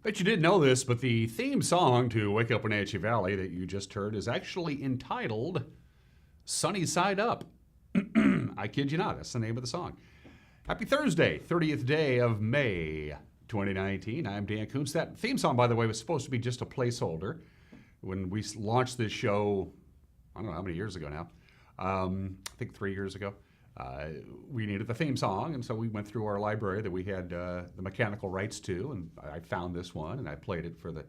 Bet you didn't know this, but the theme song to Wake Up Wenatchee Valley that you just heard is actually entitled Sunny Side Up. I kid you not, that's the name of the song. Happy Thursday, 30th day of May 2019. I'm Dan Kuntz. That theme song, by the way, was supposed to be just a placeholder. When we launched this show, I don't know how many years ago now, I think 3 years ago, we needed the theme song, and so we went through our library that we had the mechanical rights to, and I found this one, and I played it for the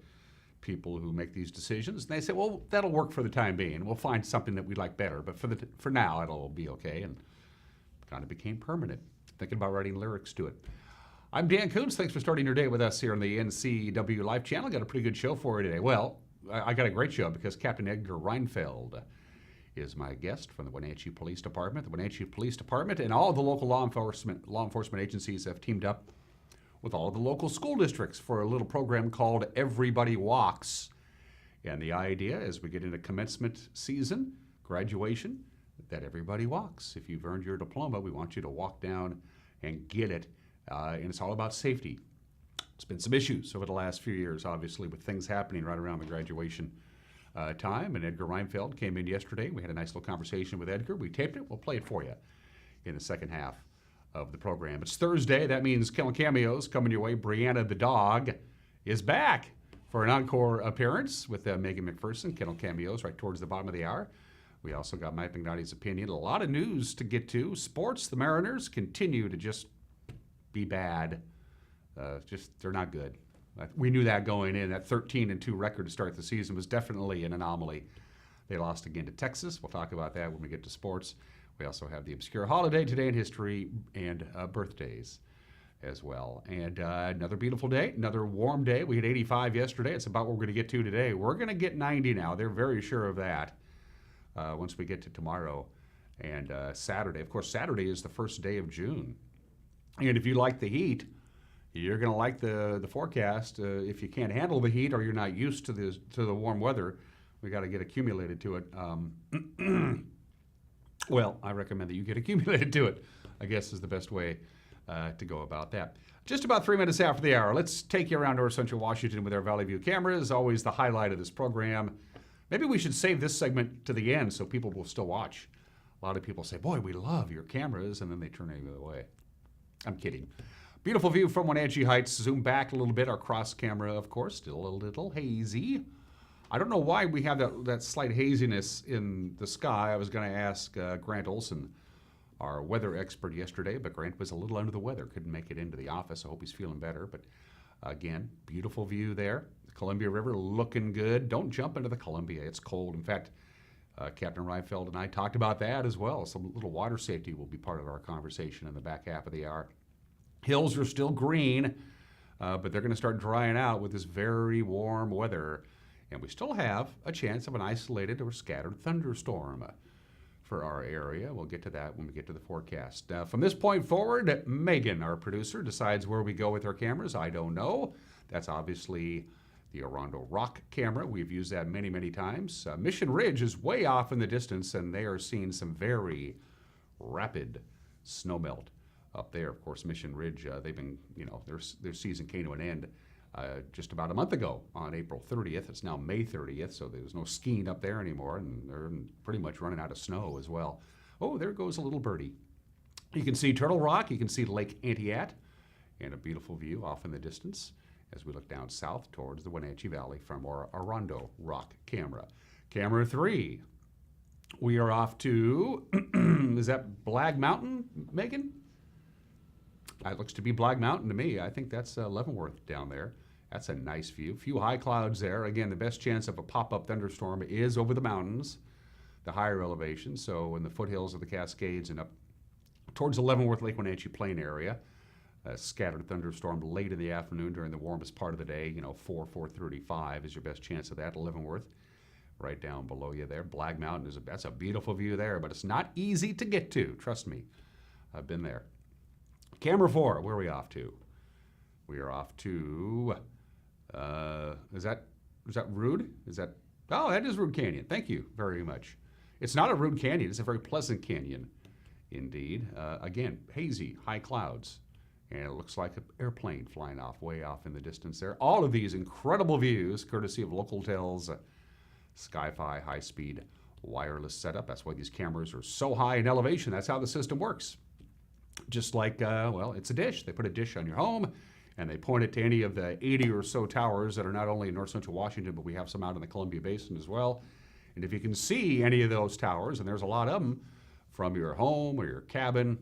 people who make these decisions. And they said, well, that'll work for the time being. We'll find something that we like better, but for now, it'll be okay, and kind of became permanent. Thinking about writing lyrics to it. I'm Dan Kuntz. Thanks for starting your day with us here on the NCW Life Channel. Got a pretty good show for you today. Well, I got a great show because Captain Edgar Reinfeld is my guest from the Wenatchee Police Department. The Wenatchee Police Department and all of the local law enforcement agencies have teamed up with all of the local school districts for a little program called Everybody Walks. And the idea as we get into commencement season, graduation, that everybody walks. If you've earned your diploma, we want you to walk down and get it. And it's all about safety. There's been some issues over the last few years, obviously, with things happening right around the graduation time. And Edgar Reinfeld came in yesterday. We had a nice little conversation with Edgar. We taped it. We'll play it for you in the second half of the program. It's Thursday. That means Kennel Cameos coming your way. Brianna the dog is back for an encore appearance with Megan McPherson. Kennel Cameos right towards the bottom of the hour. We also got Mike McNally's opinion. A lot of news to get to. Sports, the Mariners continue to just be bad. They're not good. We knew that going in. That 13-2 record to start the season was definitely an anomaly. They lost again to Texas. We'll talk about that when we get to sports. We also have the obscure holiday today in history and birthdays as well. And another beautiful day, another warm day. We had 85 yesterday. It's about what we're going to get to today. We're going to get 90 now. They're very sure of that once we get to tomorrow and Saturday. Of course, Saturday is the first day of June. And if you like the heat, you're going to like the forecast. If you can't handle the heat or you're not used to the warm weather, we got to get accumulated to it. Well, I recommend that you get accumulated to it, I guess is the best way to go about that. Just about 3 minutes after the hour, let's take you around North Central Washington with our Valley View cameras, always the highlight of this program. Maybe we should save this segment to the end so people will still watch. A lot of people say, boy, we love your cameras, and then they turn the other way. I'm kidding. Beautiful view from Wenatchee Heights. Zoom back a little bit. Our cross camera, of course, still a little hazy. I don't know why we have that slight haziness in the sky. I was going to ask Grant Olson, our weather expert, yesterday, but Grant was a little under the weather. Couldn't make it into the office. I hope he's feeling better. But again, beautiful view there. The Columbia River looking good. Don't jump into the Columbia. It's cold. In fact, Captain Reinfeld and I talked about that as well. Some little water safety will be part of our conversation in the back half of the hour. Hills are still green, but they're going to start drying out with this very warm weather. And we still have a chance of an isolated or scattered thunderstorm for our area. We'll get to that when we get to the forecast. From this point forward, Megan, our producer, decides where we go with our cameras. I don't know. That's obviously the Orondo Rock camera. We've used that many, many times. Mission Ridge is way off in the distance, and they are seeing some very rapid snowmelt up there. Of course, Mission Ridge, they've been, their season came to an end just about a month ago on April 30th. It's now May 30th, so there's no skiing up there anymore, and they're pretty much running out of snow as well. Oh, there goes a little birdie. You can see Turtle Rock, you can see Lake Antiat, and a beautiful view off in the distance as we look down south towards the Wenatchee Valley from our Orondo Rock camera. Camera 3, we are off to, is that Blag Mountain, Megan? It looks to be Blag Mountain to me. I think that's Leavenworth down there. That's a nice view. Few high clouds there. Again, the best chance of a pop-up thunderstorm is over the mountains, the higher elevations, so in the foothills of the Cascades and up towards the Leavenworth Lake Wenatchee Plain area. A scattered thunderstorm late in the afternoon during the warmest part of the day, 4:35 is your best chance of that. Leavenworth, right down below you there. Blag Mountain, that's a beautiful view there, but it's not easy to get to. Trust me, I've been there. Camera 4, where are we off to? We are off to, is that Rude? Oh, that is Rude Canyon. Thank you very much. It's not a rude canyon. It's a very pleasant canyon indeed. Again, hazy, high clouds And it looks like an airplane flying off, way off in the distance there. All of these incredible views, courtesy of Localtel's Sky-Fi high-speed wireless setup. That's why these cameras are so high in elevation. That's how the system works. Just like, well, it's a dish. They put a dish on your home, and they point it to any of the 80 or so towers that are not only in north central Washington, but we have some out in the Columbia Basin as well. And if you can see any of those towers, and there's a lot of them, from your home or your cabin,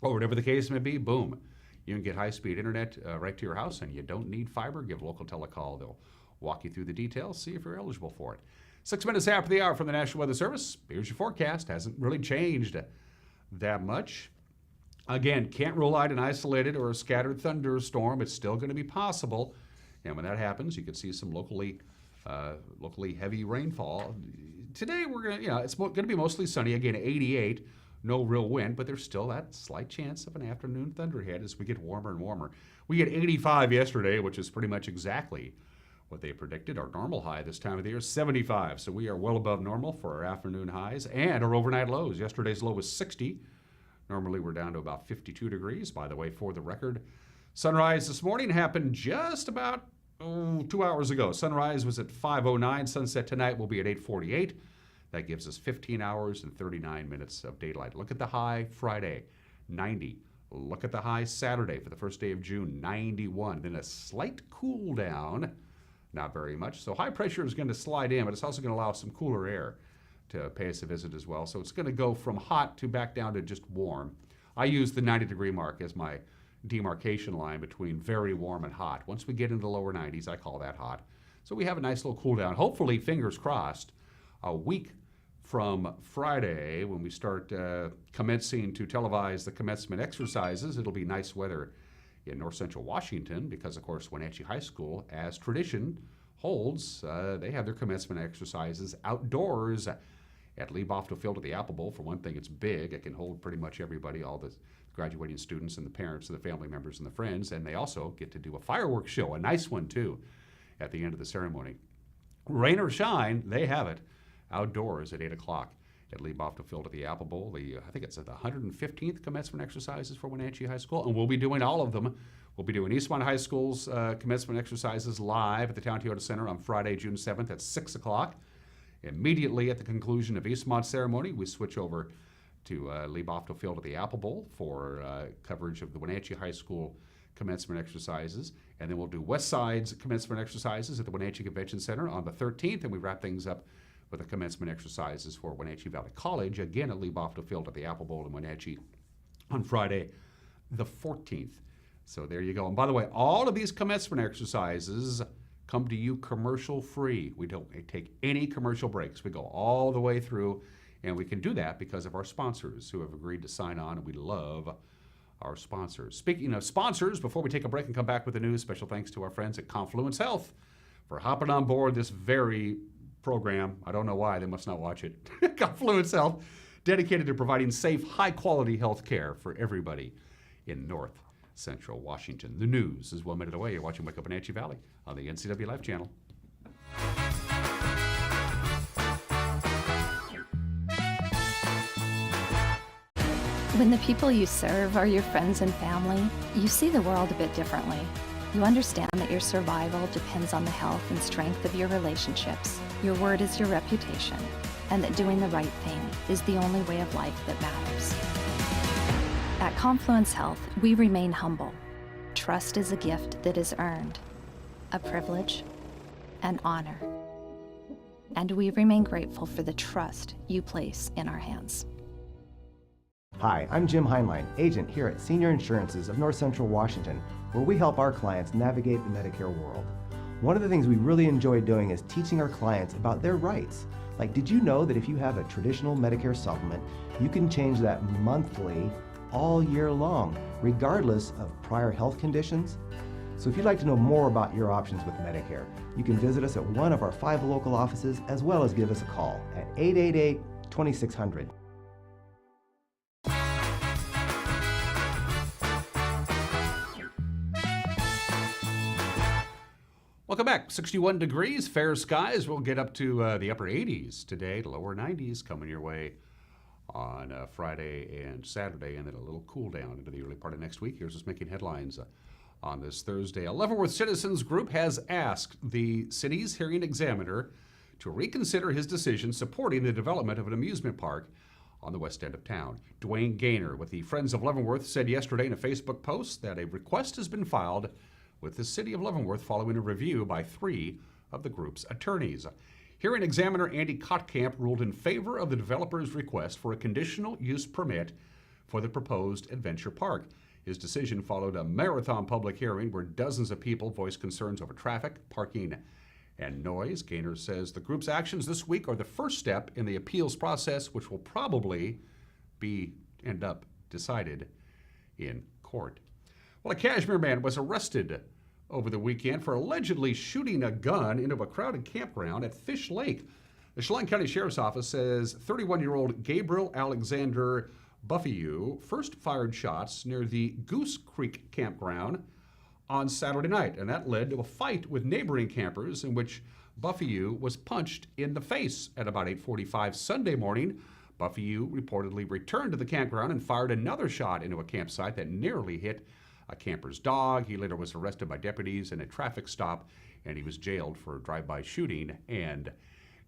or whatever the case may be, boom, you can get high-speed internet right to your house, and you don't need fiber. Give Localtel a call. They'll walk you through the details, see if you're eligible for it. 6 minutes after the hour from the National Weather Service. Here's your forecast. Hasn't really changed that much. Again, can't rule out an isolated or a scattered thunderstorm. It's still going to be possible. And when that happens, you could see some locally heavy rainfall. Today, we're going to, it's going to be mostly sunny. Again, 88. No real wind, but there's still that slight chance of an afternoon thunderhead as we get warmer and warmer. We had 85 yesterday, which is pretty much exactly what they predicted. Our normal high this time of the year is 75, so we are well above normal for our afternoon highs and our overnight lows. Yesterday's low was 60. Normally we're down to about 52 degrees. By the way, for the record, sunrise this morning happened just about 2 hours ago. Sunrise was at 5:09. Sunset tonight will be at 8:48. That gives us 15 hours and 39 minutes of daylight. Look at the high Friday, 90. Look at the high Saturday for the first day of June, 91. Then a slight cool down, not very much. So high pressure is going to slide in, but it's also going to allow some cooler air to pay us a visit as well. So it's going to go from hot to back down to just warm. I use the 90-degree mark as my demarcation line between very warm and hot. Once we get into the lower 90s, I call that hot. So we have a nice little cool down. Hopefully, fingers crossed, a week from Friday, when we start commencing to televise the commencement exercises, it'll be nice weather in north central Washington because, of course, Wenatchee High School, as tradition holds, they have their commencement exercises outdoors at Lee Bofto Field at the Apple Bowl. For one thing, it's big. It can hold pretty much everybody, all the graduating students and the parents and the family members and the friends, and they also get to do a fireworks show, a nice one too, at the end of the ceremony. Rain or shine, they have it outdoors at 8 o'clock at Lee Bofto Field at the Apple Bowl. I think it's at the 115th commencement exercises for Wenatchee High School, and we'll be doing all of them. We'll be doing Eastmont High School's commencement exercises live at the Town Toyota Center on Friday, June 7th at 6 o'clock. Immediately at the conclusion of Eastmont's ceremony, we switch over to Lee Bofto Field at the Apple Bowl for coverage of the Wenatchee High School commencement exercises. And then we'll do West Side's commencement exercises at the Wenatchee Convention Center on the 13th, and we wrap things up with the commencement exercises for Wenatchee Valley College, again at Lee Bofto Field at the Apple Bowl in Wenatchee on Friday the 14th. So there you go. And by the way, all of these commencement exercises come to you commercial free. We don't take any commercial breaks. We go all the way through, and we can do that because of our sponsors who have agreed to sign on, and we love our sponsors. Speaking of sponsors, before we take a break and come back with the news, special thanks to our friends at Confluence Health for hopping on board this very program. I don't know why. They must not watch it. Confluence Health, dedicated to providing safe, high-quality health care for everybody in North Central Washington. The news is 1 minute away. You're watching Wake Up Wenatchee Valley on the NCW Life Channel. When the people you serve are your friends and family, you see the world a bit differently. You understand that your survival depends on the health and strength of your relationships. Your word is your reputation, and that doing the right thing is the only way of life that matters. At Confluence Health, we remain humble. Trust is a gift that is earned, a privilege, an honor. And we remain grateful for the trust you place in our hands. Hi, I'm Jim Heinlein, agent here at Senior Insurances of North Central Washington, where we help our clients navigate the Medicare world. One of the things we really enjoy doing is teaching our clients about their rights. Like, did you know that if you have a traditional Medicare supplement, you can change that monthly all year long, regardless of prior health conditions? So if you'd like to know more about your options with Medicare, you can visit us at one of our 5 local offices, as well as give us a call at 888-2600. Welcome back. 61 degrees, fair skies. We'll get up to the upper 80s today, lower 90s coming your way on Friday and Saturday, and then a little cool down into the early part of next week. Here's what's making headlines on this Thursday. A Leavenworth citizens group has asked the city's hearing examiner to reconsider his decision supporting the development of an amusement park on the west end of town. Dwayne Gaynor with the Friends of Leavenworth said yesterday in a Facebook post that a request has been filed with the city of Leavenworth following a review by 3 of the group's attorneys. Hearing examiner Andy Kottkamp ruled in favor of the developer's request for a conditional use permit for the proposed adventure park. His decision followed a marathon public hearing where dozens of people voiced concerns over traffic, parking, and noise. Gaynor says the group's actions this week are the first step in the appeals process, which will probably end up decided in court. Well, a Kashmir man was arrested over the weekend for allegedly shooting a gun into a crowded campground at Fish Lake. The Chelan County Sheriff's Office says 31-year-old Gabriel Alexander Buffeyu first fired shots near the Goose Creek campground on Saturday night, and that led to a fight with neighboring campers in which Buffeyu was punched in the face. At about 8:45 Sunday morning, Buffeyu reportedly returned to the campground and fired another shot into a campsite that nearly hit a camper's dog. He later was arrested by deputies in a traffic stop, and he was jailed for drive-by shooting and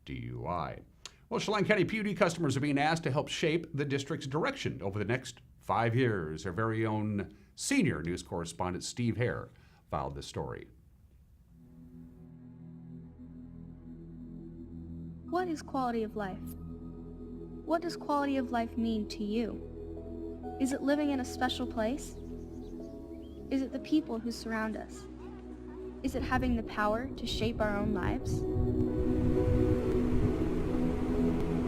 DUI. Well, Chelan County PUD customers are being asked to help shape the district's direction over the next 5 years. Our very own senior news correspondent Steve Hare filed this story. What is quality of life? What does quality of life mean to you? Is it living in a special place? Is it the people who surround us? Is it having the power to shape our own lives?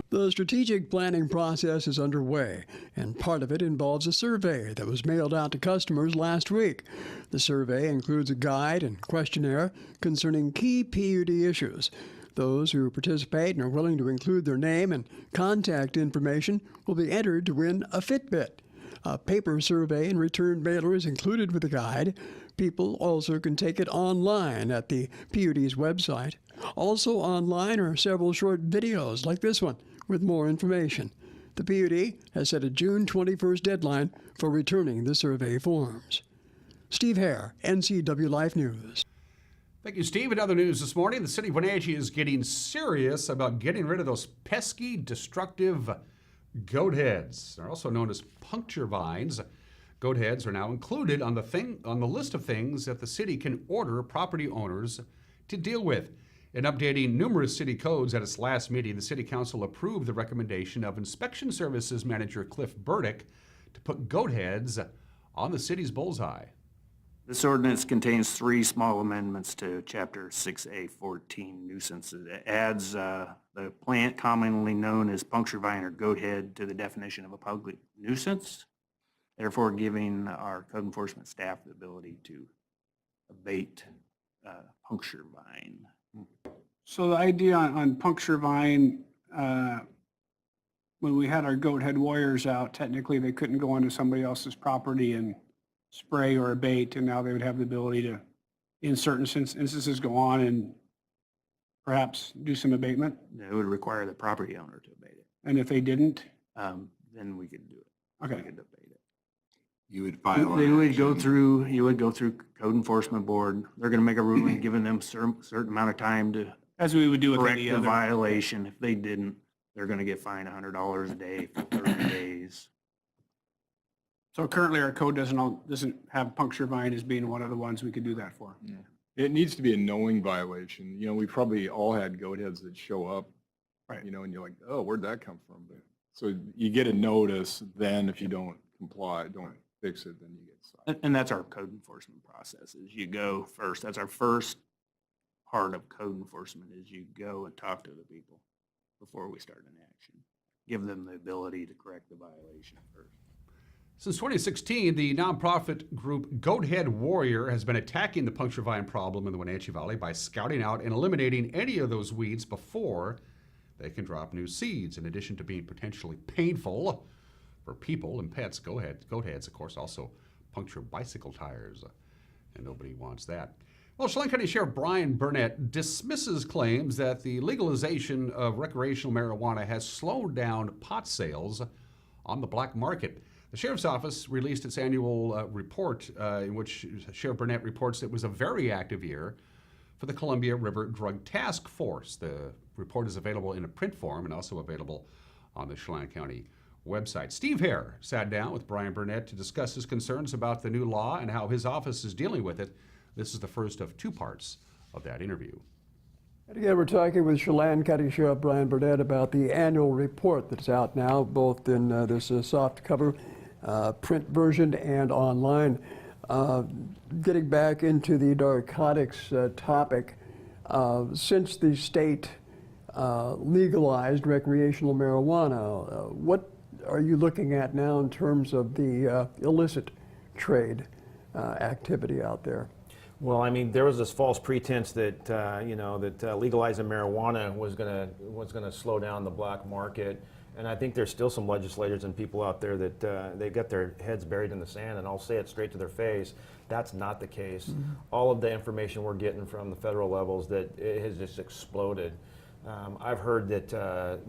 The strategic planning process is underway, and part of it involves a survey that was mailed out to customers last week. The survey includes a guide and questionnaire concerning key PUD issues. Those who participate and are willing to include their name and contact information will be entered to win a Fitbit. A paper survey and return mailer is included with the guide. People also can take it online at the PUD's website. Also online are several short videos like this one with more information. The PUD has set a June 21st deadline for returning the survey forms. Steve Hare, NCW Life News. Thank you, Steve. In other news this morning, the city of Wenatchee is getting serious about getting rid of those pesky, destructive goat heads. They're also known as puncture vines. Goat heads are now included on the list of things that the city can order property owners to deal with. In updating numerous city codes at its last meeting, the City Council approved the recommendation of Inspection Services Manager Cliff Burdick to put goat heads on the city's bullseye. This ordinance contains 3 small amendments to Chapter 6A14 nuisances. It adds the plant commonly known as puncture vine or goat head to the definition of a public nuisance, therefore giving our code enforcement staff the ability to abate puncture vine. So the idea on puncture vine, when we had our goat head warriors out, technically they couldn't go onto somebody else's property and spray or abate, and now they would have the ability to, in certain instances, go on and perhaps do some abatement. It would require the property owner to abate it. And if they didn't, Then we could do it. okay. We could abate it. You would file They an would go action. through, you would go through code enforcement board. They're gonna make a ruling, giving them certain amount of time to As we would do with correct any the other. violation. If they didn't, they're gonna get fined $100 a day for 30 days. So currently our code doesn't have puncture vine as being one of the ones we could do that for. It needs to be a knowing violation. You know, we probably all had goat heads that show up, Right. you know, and you're like, oh, where'd that come from? But, so you get a notice, then if you don't comply, don't fix it, then you get cited. And that's our code enforcement process, is you go first. That's our first part of code enforcement, is you go and talk to the people before we start an action. Give them the ability to correct the violation first. Since 2016, the nonprofit group Goathead Warrior has been attacking the puncture vine problem in the Wenatchee Valley by scouting out and eliminating any of those weeds before they can drop new seeds. In addition to being potentially painful for people and pets, goat heads, of course, also puncture bicycle tires, and nobody wants that. Well, Chelan County Sheriff Brian Burnett dismisses claims that the legalization of recreational marijuana has slowed down pot sales on the black market. The Sheriff's Office released its annual report in which Sheriff Burnett reports it was a very active year for the Columbia River Drug Task Force. The report is available in a print form and also available on the Chelan County website. Steve Hare sat down with Brian Burnett to discuss his concerns about the new law and how his office is dealing with it. This is the first of two parts of that interview. And again, we're talking with Chelan County Sheriff Brian Burnett about the annual report that's out now, both in this soft cover print version and online. Getting back into the narcotics topic, since the state legalized recreational marijuana, what are you looking at now in terms of the illicit trade activity out there? Well, I mean, there was this false pretense that legalizing marijuana was gonna slow down the black market, and I think there's still some legislators and people out there that they got their heads buried in the sand, and I'll say it straight to their face. That's not the case. Mm-hmm. All of the information we're getting from the federal levels that it has just exploded. I've heard that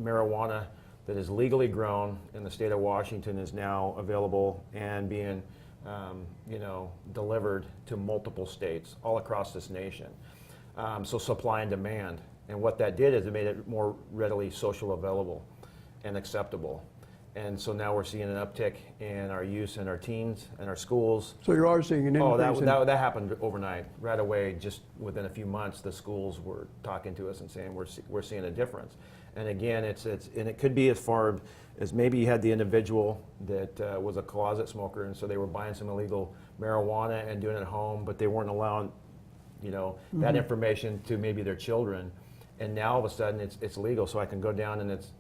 marijuana that is legally grown in the state of Washington is now available and being delivered to multiple states all across this nation. So supply and demand. And what that did is it made it more readily social available and acceptable. And so now we're seeing an uptick in our use in our teens and our schools. So you are seeing an increase? Oh, that happened overnight. Right away, just within a few months, the schools were talking to us and saying we're seeing a difference. And again, and it could be as far as maybe you had the individual that was a closet smoker, and so they were buying some illegal marijuana and doing it at home, but they weren't allowing, that information to maybe their children. And now all of a sudden it's legal, so I can go down and it's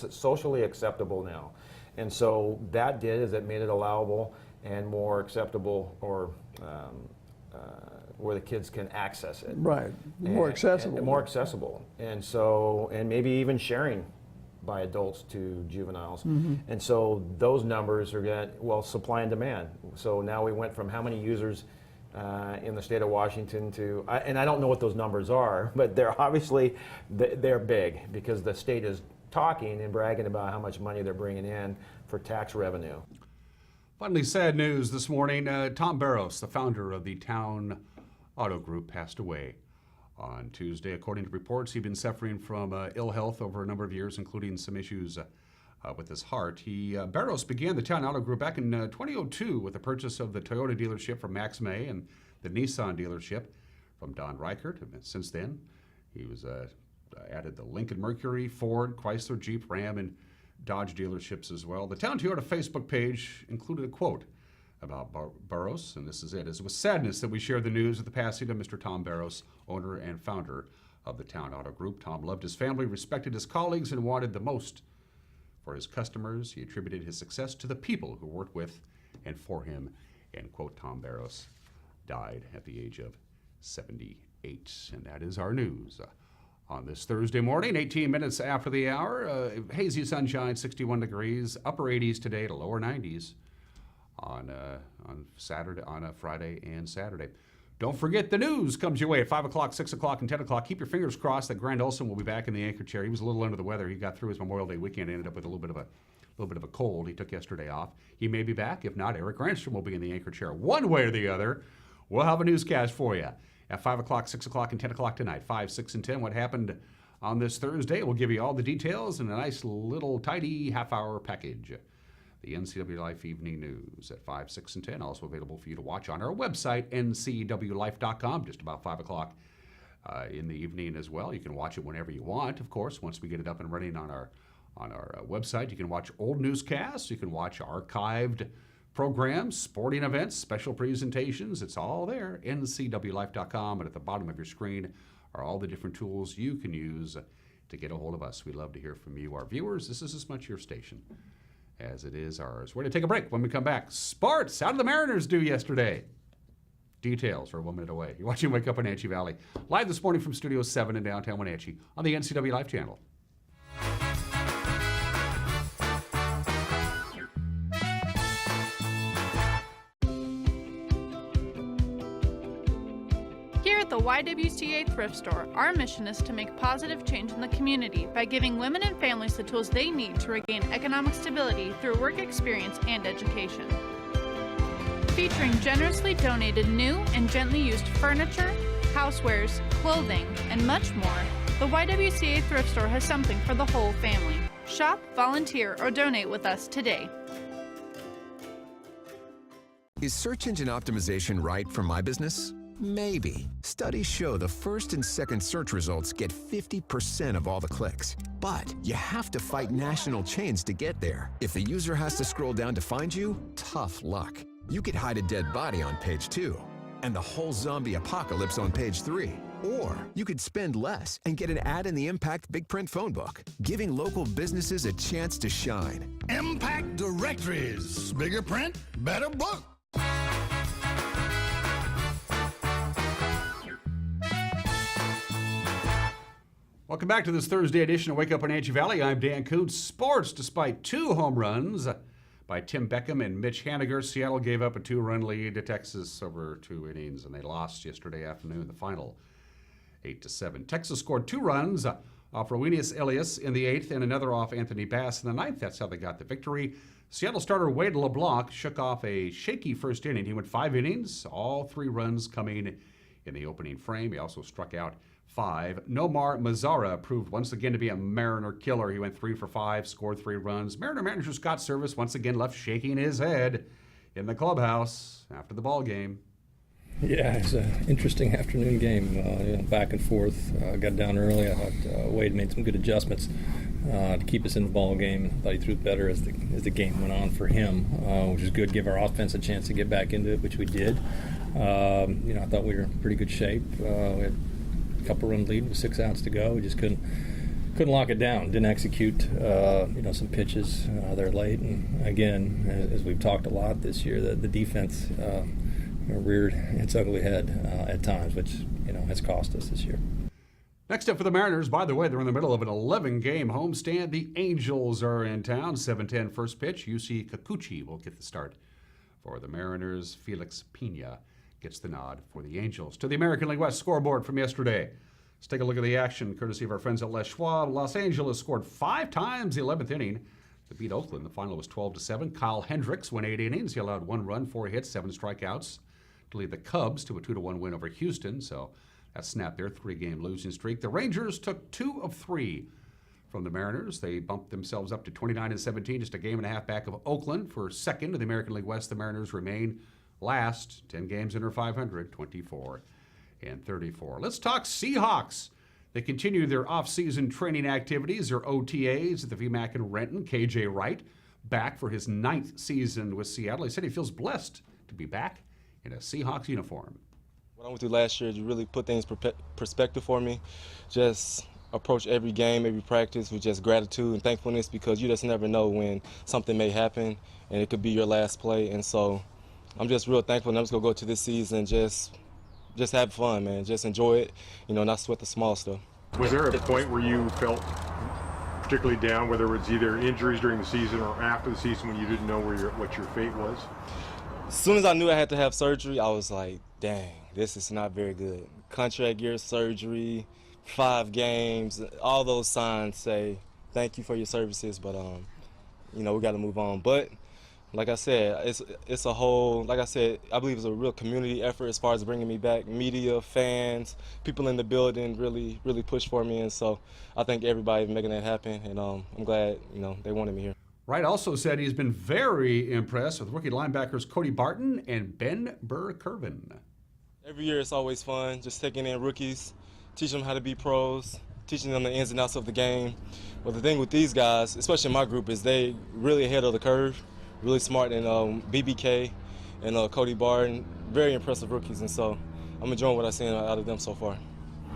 socially acceptable now. And so that is it made it allowable and more acceptable, or where the kids can access it. Right, more accessible. And more accessible. And so, and maybe even sharing by adults to juveniles. Mm-hmm. And so those numbers are supply and demand. So now we went from how many users in the state of Washington to, and I don't know what those numbers are, but they're obviously, they're big because the state is talking and bragging about how much money they're bringing in for tax revenue. Finally, sad news this morning. Tom Barros, the founder of the Town Auto Group, passed away on Tuesday. According to reports, he'd been suffering from ill health over a number of years, including some issues with his heart. Barros began the Town Auto Group back in 2002 with the purchase of the Toyota dealership from Max May and the Nissan dealership from Don Reichert. Since then, he was added the Lincoln Mercury, Ford, Chrysler, Jeep, Ram, and Dodge dealerships as well. The Town Toyota Facebook page included a quote about Barros, and this is it. It's with sadness that we share the news of the passing of Mr. Tom Barros, owner and founder of the Town Auto Group. Tom loved his family, respected his colleagues, and wanted the most for his customers. He attributed his success to the people who worked with and for him. End quote. Tom Barros died at the age of 78. And that is our news on this Thursday morning, 18 minutes after the hour. Hazy sunshine, 61 degrees, upper 80s today to lower 90s on Saturday, on a Friday and Saturday. Don't forget the news comes your way at 5 o'clock, 6 o'clock, and 10 o'clock. Keep your fingers crossed that Grant Olson will be back in the anchor chair. He was a little under the weather. He got through his Memorial Day weekend, ended up with a little bit of a cold. He took yesterday off. He may be back. If not, Eric Granstrom will be in the anchor chair. One way or the other, we'll have a newscast for you at 5 o'clock, 6 o'clock, and 10 o'clock tonight. 5, 6, and 10. What happened on this Thursday? We'll give you all the details in a nice little tidy half-hour package. The NCW Life Evening News at 5, 6, and 10. Also available for you to watch on our website, ncwlife.com, just about 5 o'clock in the evening as well. You can watch it whenever you want, of course, once we get it up and running on our website. You can watch old newscasts. You can watch archived programs, sporting events, special presentations. It's all there, ncwlife.com. And at the bottom of your screen are all the different tools you can use to get a hold of us. We love to hear from you, our viewers. This is as much your station as it is ours. We're going to take a break. When we come back, sports. How did the Mariners do yesterday? Details are 1 minute away. You're watching Wake Up Wenatchee Valley, live this morning from Studio 7 in downtown Wenatchee on the NCW Life channel. Here at the YWCA Thrift Store, our mission is to make positive change in the community by giving women and families the tools they need to regain economic stability through work experience and education. Featuring generously donated new and gently used furniture, housewares, clothing, and much more, the YWCA Thrift Store has something for the whole family. Shop, volunteer, or donate with us today. Is search engine optimization right for my business? Maybe. Studies show the first and second search results get 50% of all the clicks. But you have to fight national chains to get there. If the user has to scroll down to find you, tough luck. You could hide a dead body on page 2 and the whole zombie apocalypse on page 3. Or you could spend less and get an ad in the Impact Big Print phone book, giving local businesses a chance to shine. Impact Directories. Bigger print, better book. Welcome back to this Thursday edition of Wake Up Wenatchee Valley. I'm Dan Kuntz. Sports, despite 2 home runs by Tim Beckham and Mitch Haniger, Seattle gave up a 2-run lead to Texas over 2 innings, and they lost yesterday afternoon, the final 8-7. Texas scored 2 runs off Rowenius Elias in the 8th and another off Anthony Bass in the 9th. That's how they got the victory. Seattle starter Wade LeBlanc shook off a shaky first inning. He went 5 innings, all 3 runs coming in the opening frame. He also struck out 5. Nomar Mazara proved once again to be a Mariner killer. He went 3 for 5, scored 3 runs. Mariner manager Scott Service once again left shaking his head in the clubhouse after the ball game. Yeah, it's an interesting afternoon game, back and forth. Got down early. I thought Wade made some good adjustments to keep us in the ball game. I thought he threw better as the game went on for him, which is good. Give our offense a chance to get back into it, which we did. I thought we were in pretty good shape. We had a couple-run lead with 6 outs to go. We just couldn't lock it down. Didn't execute, some pitches there late. And again, as we've talked a lot this year, the defense reared its ugly head at times, which has cost us this year. Next up for the Mariners, by the way, they're in the middle of an 11-game homestand. The Angels are in town. 7:10 first pitch. UC Kikuchi will get the start for the Mariners. Felix Pena gets the nod for the Angels. To the American League West scoreboard from yesterday. Let's take a look at the action, courtesy of our friends at Les Schwab. Los Angeles scored 5 times the 11th inning to beat Oakland. The final was 12-7. Kyle Hendricks went 8 innings. He allowed 1 run, 4 hits, 7 strikeouts to lead the Cubs to a 2-1 win over Houston. So that snapped their 3-game losing streak. The Rangers took 2 of 3 from the Mariners. They bumped themselves up to 29-17, just a game and a half back of Oakland for second in the American League West. The Mariners remain last, 10 games under 500, 24-34. Let's talk Seahawks. They continue their off-season training activities, their OTAs at the VMAC in Renton. KJ Wright back for his 9th season with Seattle. He said he feels blessed to be back in a Seahawks uniform. What I went through last year really put things perspective for me. Just approach every game, every practice with just gratitude and thankfulness, because you just never know when something may happen and it could be your last play. And so I'm just real thankful, and I'm just going to go to this season just have fun, man. Just enjoy it, not sweat the small stuff. Was there a point where you felt particularly down, whether it was either injuries during the season or after the season, when you didn't know what your fate was? As soon as I knew I had to have surgery, I was like, dang, this is not very good. Contract year, surgery, 5 games, all those signs say thank you for your services, but we got to move on. But like I said, it's a whole, like I said, I believe it's a real community effort as far as bringing me back. Media, fans, people in the building really pushed for me, and so I thank everybody for making that happen, and I'm glad, they wanted me here. Wright also said he's been very impressed with rookie linebackers Cody Barton and Ben Burr-Kirven. Every year it's always fun, just taking in rookies, teaching them how to be pros, teaching them the ins and outs of the game. But the thing with these guys, especially in my group, is they really ahead of the curve, really smart, and BBK and Cody Barton, very impressive rookies, and so I'm enjoying what I've seen out of them so far.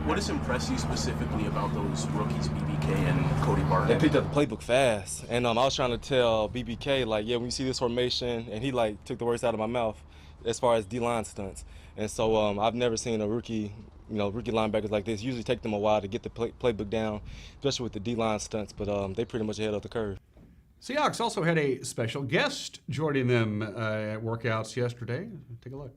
What has impressed you specifically about those rookies, BBK and Cody Barton? They picked up the playbook fast, and I was trying to tell BBK, when you see this formation, and he took the words out of my mouth as far as D-line stunts. And so I've never seen a rookie, rookie linebackers like this. Usually take them a while to get the playbook down, especially with the D-line stunts, but they pretty much ahead of the curve. Seahawks also had a special guest joining them at workouts yesterday. Take a look.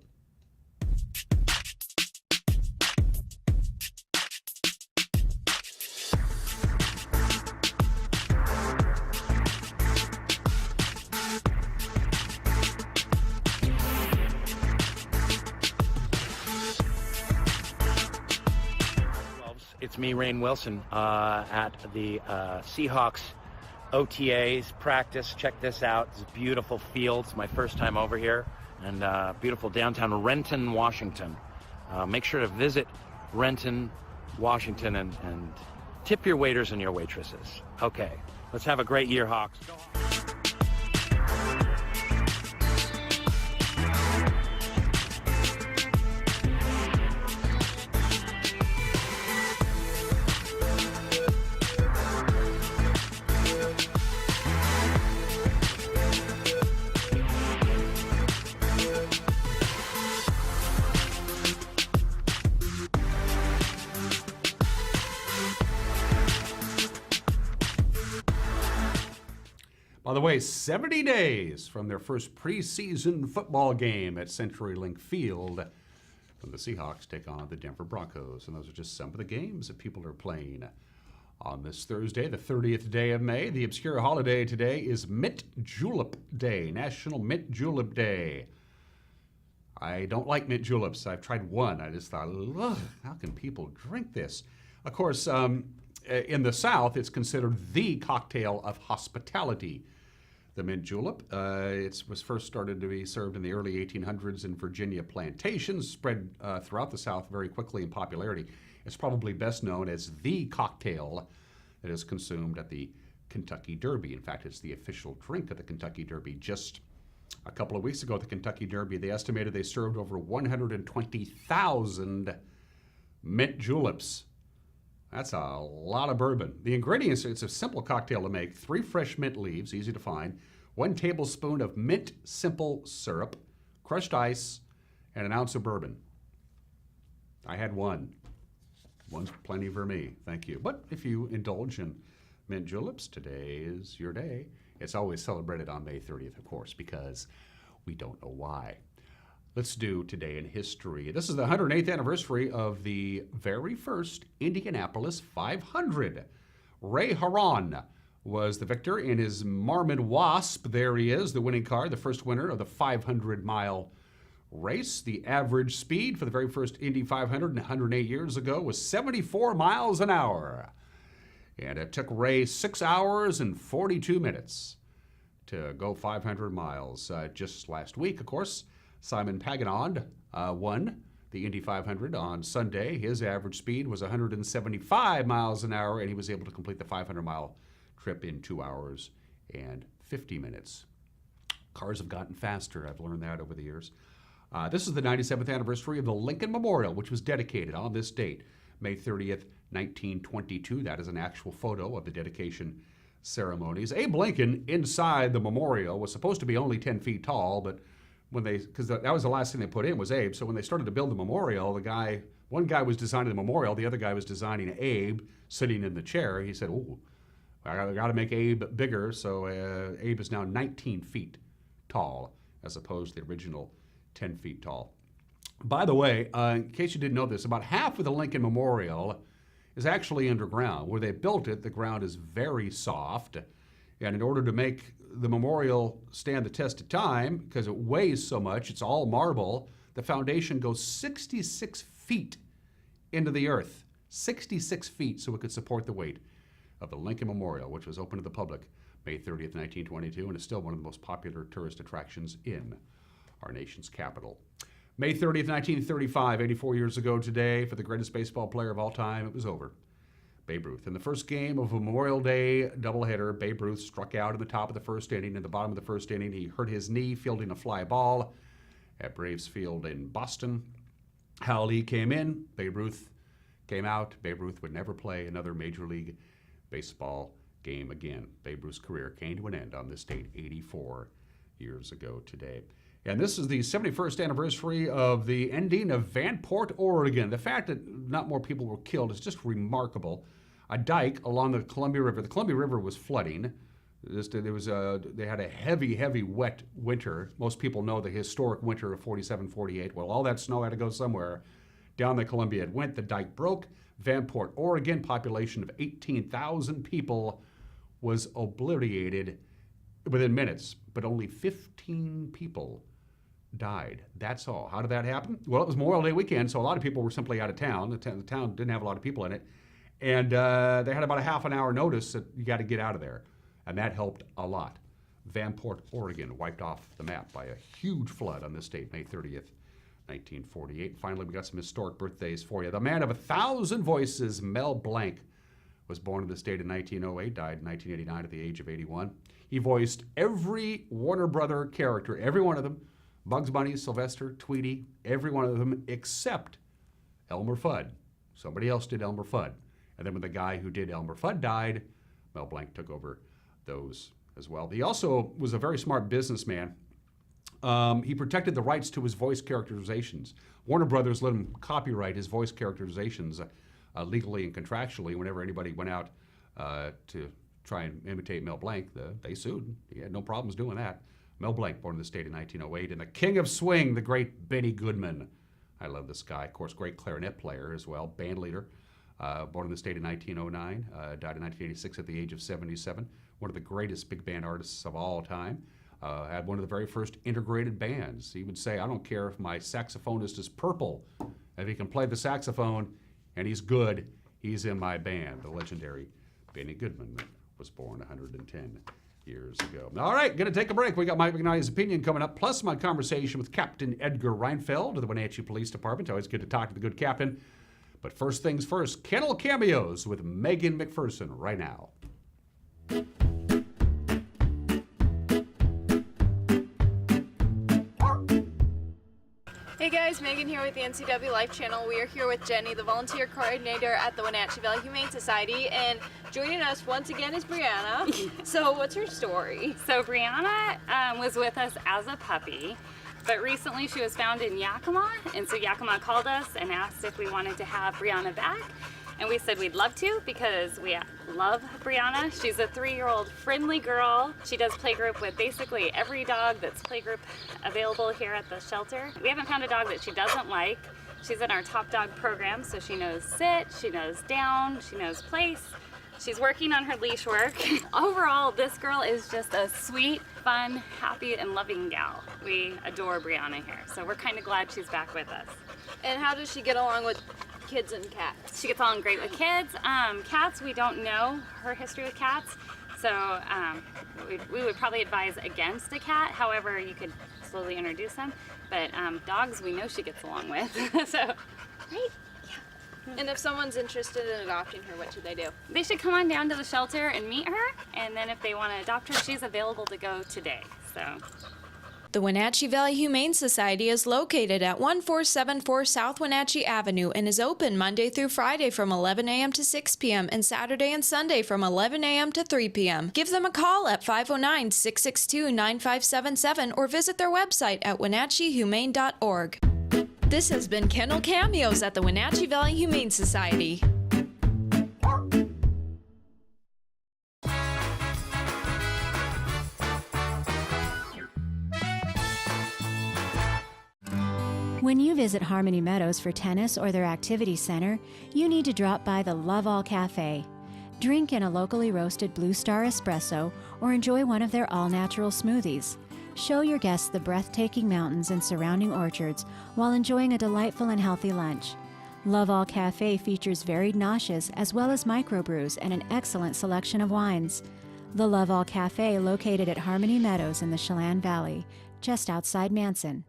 It's me, Rainn Wilson, at the Seahawks OTAs practice. Check this out. It's a beautiful field. It's my first time over here. And beautiful downtown Renton, Washington. Make sure to visit Renton, Washington, and tip your waiters and your waitresses. Okay, let's have a great year, Hawks. By the way, 70 days from their first preseason football game at CenturyLink Field when the Seahawks take on the Denver Broncos. And those are just some of the games that people are playing. On this Thursday, the 30th day of May, the obscure holiday today is Mint Julep Day, National Mint Julep Day. I don't like mint juleps. I've tried one. I just thought, ugh, how can people drink this? Of course, in the South, it's considered the cocktail of hospitality. The mint julep, it was first started to be served in the early 1800s in Virginia plantations, spread throughout the South very quickly in popularity. It's probably best known as the cocktail that is consumed at the Kentucky Derby. In fact, it's the official drink of the Kentucky Derby. Just a couple of weeks ago at the Kentucky Derby, they estimated they served over 120,000 mint juleps. That's a lot of bourbon. The ingredients, it's a simple cocktail to make. 3 fresh mint leaves, easy to find. 1 tablespoon of mint simple syrup, crushed ice, and an ounce of bourbon. I had one. One's plenty for me, thank you. But if you indulge in mint juleps, today is your day. It's always celebrated on May 30th, of course, because we don't know why. Let's do Today in History. This is the 108th anniversary of the very first Indianapolis 500. Ray Harron was the victor in his Marmon Wasp. There he is, the winning car, the first winner of the 500-mile race. The average speed for the very first Indy 500 108 years ago was 74 miles an hour. And it took Ray 6 hours and 42 minutes to go 500 miles. Just last week, of course, Simon Pagenaud won the Indy 500 on Sunday. His average speed was 175 miles an hour, and he was able to complete the 500-mile trip in 2 hours and 50 minutes. Cars have gotten faster. I've learned that over the years. This is the 97th anniversary of the Lincoln Memorial, which was dedicated on this date, May 30th, 1922. That is an actual photo of the dedication ceremonies. Abe Lincoln, inside the memorial, was supposed to be only 10 feet tall, but because that was the last thing they put in was Abe. So when they started to build the memorial, one guy was designing the memorial, the other guy was designing Abe sitting in the chair. He said, "Oh, I got to make Abe bigger." So Abe is now 19 feet tall, as opposed to the original 10 feet tall. By the way, in case you didn't know this, about half of the Lincoln Memorial is actually underground. Where they built it, the ground is very soft, and in order to make the memorial stand the test of time, because it weighs so much, it's all marble, the foundation goes 66 feet into the earth. 66 feet, so it could support the weight of the Lincoln Memorial, which was open to the public May 30th, 1922, and is still one of the most popular tourist attractions in our nation's capital. May 30th, 1935, 84 years ago today, for the greatest baseball player of all time, it was over. Babe Ruth. In the first game of a Memorial Day doubleheader, Babe Ruth struck out in the top of the first inning. In the bottom of the first inning, he hurt his knee fielding a fly ball at Braves Field in Boston. Hal Lee came in. Babe Ruth came out. Babe Ruth would never play another Major League Baseball game again. Babe Ruth's career came to an end on this date 84 years ago today. And this is the 71st anniversary of the ending of Vanport, Oregon. The fact that not more people were killed is just remarkable. A dike along the Columbia River. The Columbia River was flooding. They had a heavy, wet winter. Most people know the historic winter of 47, 48. Well, all that snow had to go somewhere. Down the Columbia it went. The dike broke. Vanport, Oregon, population of 18,000 people, was obliterated within minutes. But only 15 people died. That's all. How did that happen? Well, it was Memorial Day weekend, so a lot of people were simply out of town. The town didn't have a lot of people in it. And they had about a half an hour notice that you got to get out of there. And that helped a lot. Vanport, Oregon, wiped off the map by a huge flood on this date, May 30th, 1948. Finally, we got some historic birthdays for you. The man of 1,000 voices, Mel Blanc, was born in this state in 1908, died in 1989 at the age of 81. He voiced every Warner Brother character, every one of them, Bugs Bunny, Sylvester, Tweety, every one of them except Elmer Fudd. Somebody else did Elmer Fudd. And then when the guy who did Elmer Fudd died, Mel Blanc took over those as well. He also was a very smart businessman. He protected the rights to his voice characterizations. Warner Brothers let him copyright his voice characterizations legally and contractually. Whenever anybody went out to try and imitate Mel Blanc, they sued. He had no problems doing that. Mel Blanc, born in the state in 1908. And the king of swing, the great Benny Goodman. I love this guy. Of course, great clarinet player as well, band leader. Born in the state in 1909, died in 1986 at the age of 77. One of the greatest big band artists of all time. Had one of the very first integrated bands. He would say, I don't care if my saxophonist is purple. If he can play the saxophone and he's good, he's in my band. The legendary Benny Goodman was born 110 years ago. All right, going to take a break. We got Mike McNally's opinion coming up, plus my conversation with Captain Edgar Reinfeld of the Wenatchee Police Department. Always good to talk to the good captain. But first things first, Kennel Cameos with Megan McPherson right now. Hey guys, Megan here with the NCW Life Channel. We are here with Jenny, the volunteer coordinator at the Wenatchee Valley Humane Society, and joining us once again is Brianna. So what's her story? So Brianna was with us as a puppy, but recently she was found in Yakima, and so Yakima called us and asked if we wanted to have Brianna back. And we said we'd love to because we love Brianna. She's a 3-year-old friendly girl. She does playgroup with basically every dog that's playgroup available here at the shelter. We haven't found a dog that she doesn't like. She's in our top dog program, so she knows sit, she knows down, she knows place. She's working on her leash work. Overall, this girl is just a sweet, fun, happy, and loving gal. We adore Brianna here, so we're kind of glad she's back with us. And how does she get along with kids and cats? She gets along great with kids. Cats, we don't know her history with cats, so we would probably advise against a cat. However, you could slowly introduce them. But dogs, we know she gets along with. So, great. And if someone's interested in adopting her, what should they do? They should come on down to the shelter and meet her, and then if they want to adopt her, she's available to go today. So. The Wenatchee Valley Humane Society is located at 1474 South Wenatchee Avenue and is open Monday through Friday from 11 a.m. to 6 p.m. and Saturday and Sunday from 11 a.m. to 3 p.m. Give them a call at 509-662-9577 or visit their website at wenatcheehumane.org. This has been Kennel Cameos at the Wenatchee Valley Humane Society. When you visit Harmony Meadows for tennis or their activity center, you need to drop by the Love All Cafe. Drink in a locally roasted Blue Star espresso or enjoy one of their all-natural smoothies. Show your guests the breathtaking mountains and surrounding orchards while enjoying a delightful and healthy lunch. Love All Cafe features varied noshes as well as microbrews and an excellent selection of wines. The Love All Cafe, located at Harmony Meadows in the Chelan Valley, just outside Manson.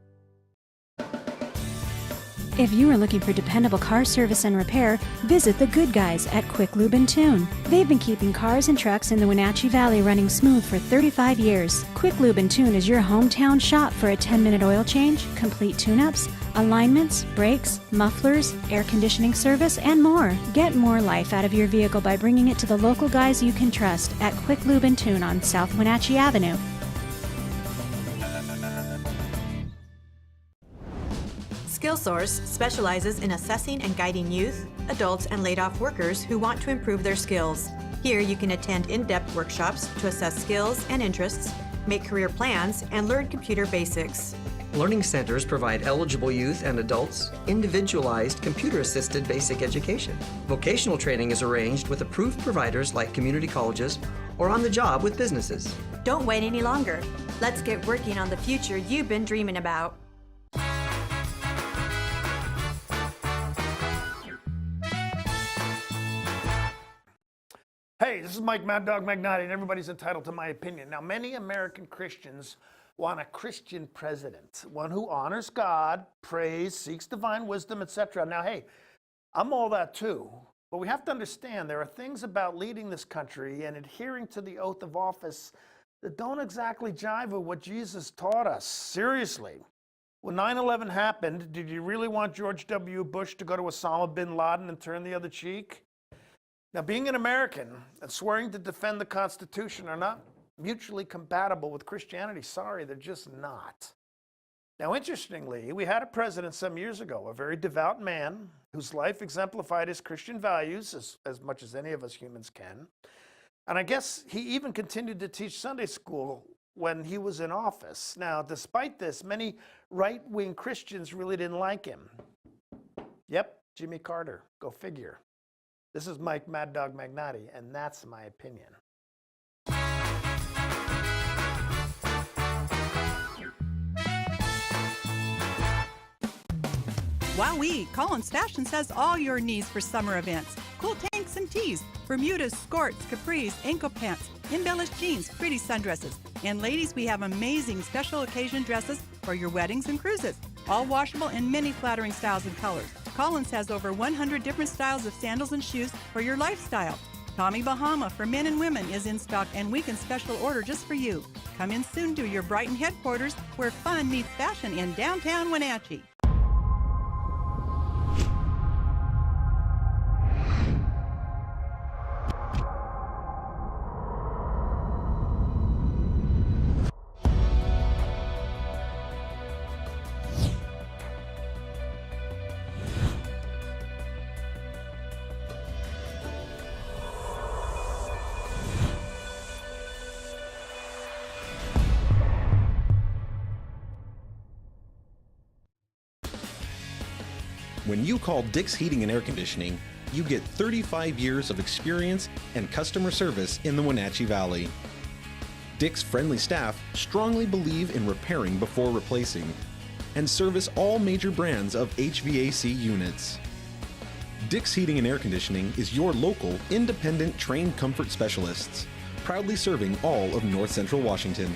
If you are looking for dependable car service and repair, visit the good guys at Quick Lube and Tune. They've been keeping cars and trucks in the Wenatchee Valley running smooth for 35 years. Quick Lube and Tune is your hometown shop for a 10-minute oil change, complete tune-ups, alignments, brakes, mufflers, air conditioning service, and more. Get more life out of your vehicle by bringing it to the local guys you can trust at Quick Lube and Tune on South Wenatchee Avenue. SkillSource specializes in assessing and guiding youth, adults, and laid-off workers who want to improve their skills. Here you can attend in-depth workshops to assess skills and interests, make career plans, and learn computer basics. Learning centers provide eligible youth and adults individualized computer-assisted basic education. Vocational training is arranged with approved providers like community colleges or on the job with businesses. Don't wait any longer. Let's get working on the future you've been dreaming about. Hey, this is Mike Mad Dog Magnati, and everybody's entitled to my opinion. Now, many American Christians want a Christian president, one who honors God, prays, seeks divine wisdom, etc. Now, hey, I'm all that too, but we have to understand there are things about leading this country and adhering to the oath of office that don't exactly jive with what Jesus taught us. Seriously. When 9/11 happened, did you really want George W. Bush to go to Osama bin Laden and turn the other cheek? Now, being an American and swearing to defend the Constitution are not mutually compatible with Christianity. Sorry, they're just not. Now, interestingly, we had a president some years ago, a very devout man whose life exemplified his Christian values as much as any of us humans can. And I guess he even continued to teach Sunday school when he was in office. Now, despite this, many right-wing Christians really didn't like him. Yep, Jimmy Carter, go figure. This is Mike Mad Dog Magnati, and that's my opinion. Wowee! Collins Fashions has all your needs for summer events. Cool tanks and tees, Bermudas, skirts, capris, ankle pants, embellished jeans, pretty sundresses. And ladies, we have amazing special occasion dresses for your weddings and cruises. All washable in many flattering styles and colors. Collins has over 100 different styles of sandals and shoes for your lifestyle. Tommy Bahama for men and women is in stock and weekend special order just for you. Come in soon to your Brighton headquarters where fun meets fashion in downtown Wenatchee. When you call Dick's Heating and Air Conditioning, you get 35 years of experience and customer service in the Wenatchee Valley. Dick's friendly staff strongly believe in repairing before replacing and service all major brands of HVAC units. Dick's Heating and Air Conditioning is your local, independent, trained comfort specialists, proudly serving all of North Central Washington.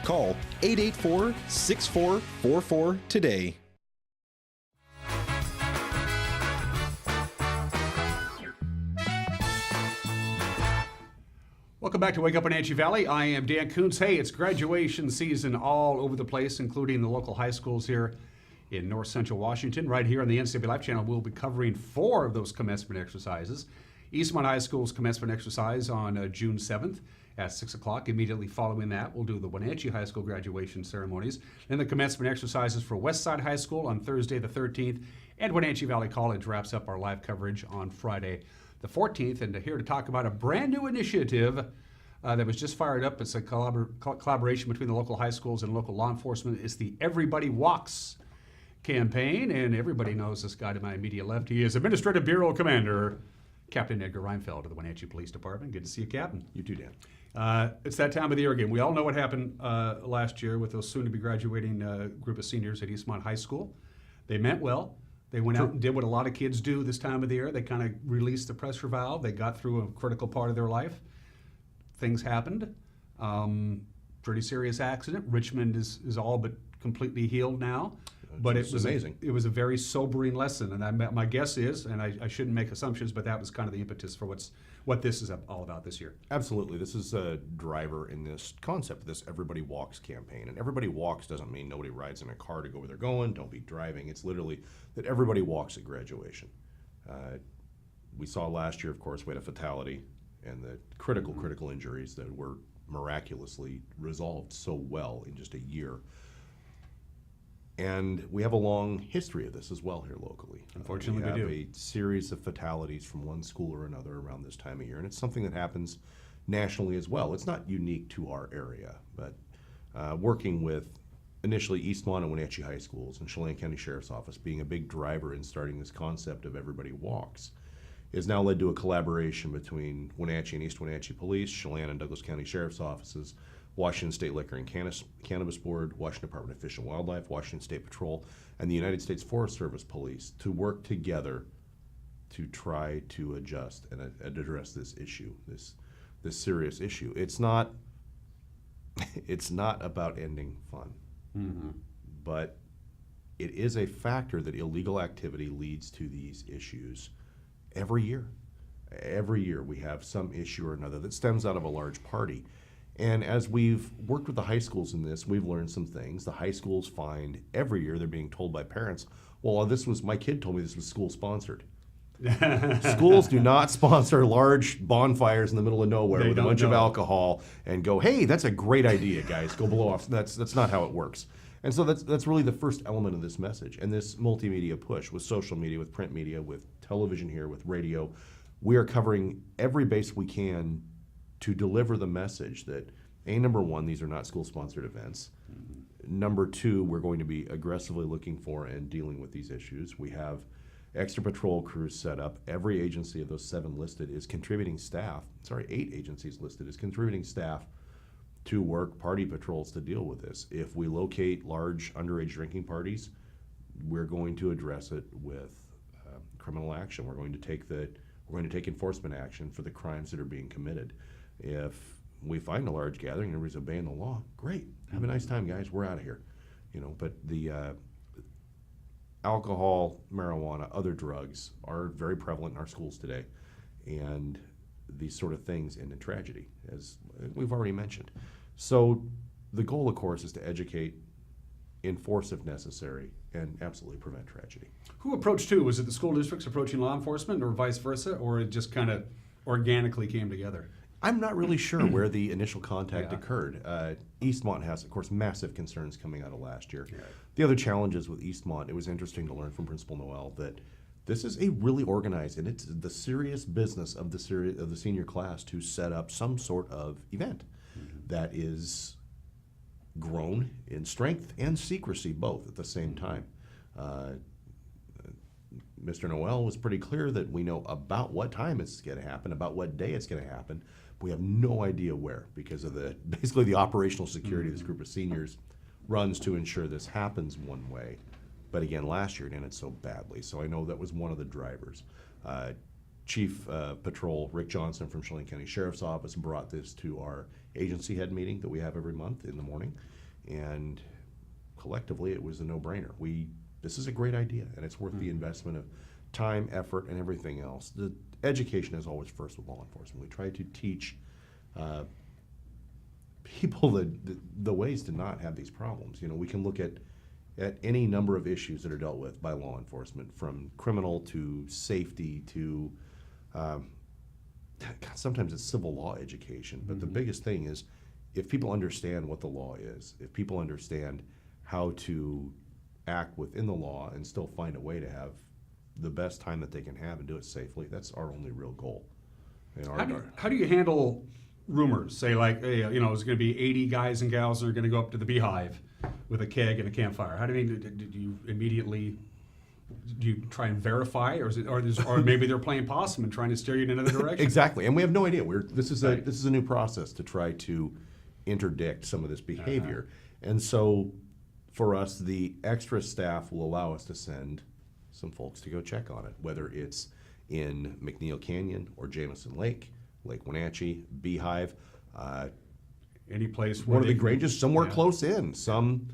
Call 884-6444 today. Welcome back to Wake Up Wenatchee Valley. I am Dan Kuntz. Hey, it's graduation season all over the place, including the local high schools here in North Central Washington. Right here on the NCW Life Channel, we'll be covering 4 of those commencement exercises. Eastmont High School's commencement exercise on June 7th at 6 o'clock. Immediately following that, we'll do the Wenatchee High School graduation ceremonies. Then the commencement exercises for Westside High School on Thursday the 13th. And Wenatchee Valley College wraps up our live coverage on Friday the 14th. And here to talk about a brand new initiative that was just fired up. It's a collaboration between the local high schools and local law enforcement. It's the Everybody Walks campaign, and everybody knows this guy to my immediate left. He is Administrative Bureau Commander, Captain Edgar Reinfeld of the Wenatchee Police Department. Good to see you, Captain. You too, Dan. It's that time of the year again. We all know what happened last year with those soon-to-be graduating group of seniors at Eastmont High School. They meant well. They went out and did what a lot of kids do this time of the year. They kind of released the pressure valve. They got through a critical part of their life. Things happened. Pretty serious accident. Richmond is all but completely healed now. But it was amazing. It was a very sobering lesson, and my guess is, and I shouldn't make assumptions, but that was kind of the impetus for what this is all about this year. Absolutely, this is a driver in this concept, this Everybody Walks campaign. And Everybody Walks doesn't mean nobody rides in a car to go where they're going. Don't be driving. It's literally that everybody walks at graduation. We saw last year, of course, we had a fatality and the critical injuries that were miraculously resolved so well in just a year. And we have a long history of this as well here locally. Unfortunately, we do. We have a series of fatalities from one school or another around this time of year, and it's something that happens nationally as well. It's not unique to our area, but working with initially Eastmont and Wenatchee High Schools and Chelan County Sheriff's Office being a big driver in starting this concept of Everybody Walks, has now led to a collaboration between Wenatchee and East Wenatchee Police, Chelan and Douglas County Sheriff's Offices, Washington State Liquor and Cannabis Board, Washington Department of Fish and Wildlife, Washington State Patrol, and the United States Forest Service Police to work together to try to adjust and address this issue, this serious issue. It's not about ending fun, but it is a factor that illegal activity leads to these issues every year. Every year we have some issue or another that stems out of a large party. And as we've worked with the high schools in this, we've learned some things. The high schools find every year they're being told by parents, well, my kid told me this was school sponsored. Schools do not sponsor large bonfires in the middle of nowhere with a bunch of alcohol and go, hey, that's a great idea, guys, go blow off. That's not how it works. And so that's really the first element of this message. And this multimedia push with social media, with print media, with television here, with radio, we are covering every base we can to deliver the message that, number one, these are not school-sponsored events. Number two, we're going to be aggressively looking for and dealing with these issues. We have extra patrol crews set up. Every agency of those 7 listed is contributing staff. 8 agencies listed is contributing staff to work party patrols to deal with this. If we locate large underage drinking parties, we're going to address it with criminal action. We're going to take enforcement action for the crimes that are being committed. If we find a large gathering and everybody's obeying the law, great. Have a nice time, guys. We're out of here. But the alcohol, marijuana, other drugs are very prevalent in our schools today, and these sort of things end in tragedy, as we've already mentioned. So the goal, of course, is to educate, enforce if necessary, and absolutely prevent tragedy. Who approached who? Was it the school districts approaching law enforcement, or vice versa, or it just kind of organically came together? I'm not really sure where the initial contact occurred. Eastmont has, of course, massive concerns coming out of last year. Yeah. The other challenges with Eastmont, it was interesting to learn from Principal Noel that this is a really organized, and it's the serious business of the senior class to set up some sort of event that is grown in strength and secrecy both at the same time. Mr. Noel was pretty clear that we know about what time it's going to happen, about what day it's going to happen. We have no idea where, because of basically the operational security this group of seniors runs to ensure this happens one way. But again, last year it ended so badly, so I know that was one of the drivers. Chief Patrol Rick Johnson from Chelan County Sheriff's Office brought this to our agency head meeting that we have every month in the morning, and collectively it was a no-brainer. This is a great idea, and it's worth the investment of time, effort, and everything else. The education is always first with law enforcement. We try to teach people the ways to not have these problems. We can look at any number of issues that are dealt with by law enforcement, from criminal to safety to sometimes it's civil law education. But the biggest thing is if people understand what the law is, if people understand how to act within the law and still find a way to have the best time that they can have and do it safely, that's our only real goal. How do you handle rumors? Say like, hey, it's going to be 80 guys and gals that are going to go up to the Beehive with a keg and a campfire. How do you immediately try and verify, or maybe they're playing possum and trying to steer you in another direction? Exactly, and we have no idea. This is a new process to try to interdict some of this behavior, and so for us, the extra staff will allow us to send some folks to go check on it, whether it's in McNeil Canyon or Jameson Lake, Lake Wenatchee, Beehive, any place. One of the Granges, somewhere close in, some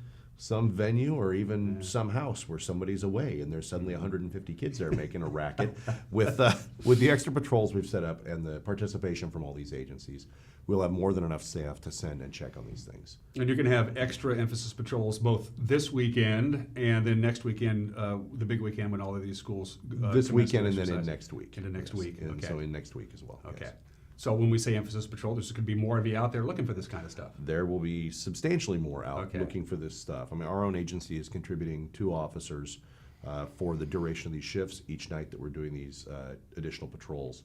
venue or even some house where somebody's away and there's suddenly 150 kids there making a racket. With the extra patrols we've set up and the participation from all these agencies, we'll have more than enough staff to send and check on these things. And you're going to have extra emphasis patrols both this weekend and then next weekend, the big weekend when all of these schools this weekend and then in next week. Into next week. And okay. so in next week as well. Okay. Yes. So when we say emphasis patrol, there's going to be more of you out there looking for this kind of stuff. There will be substantially more out looking for this stuff. I mean, our own agency is contributing 2 officers for the duration of these shifts each night that we're doing these additional patrols.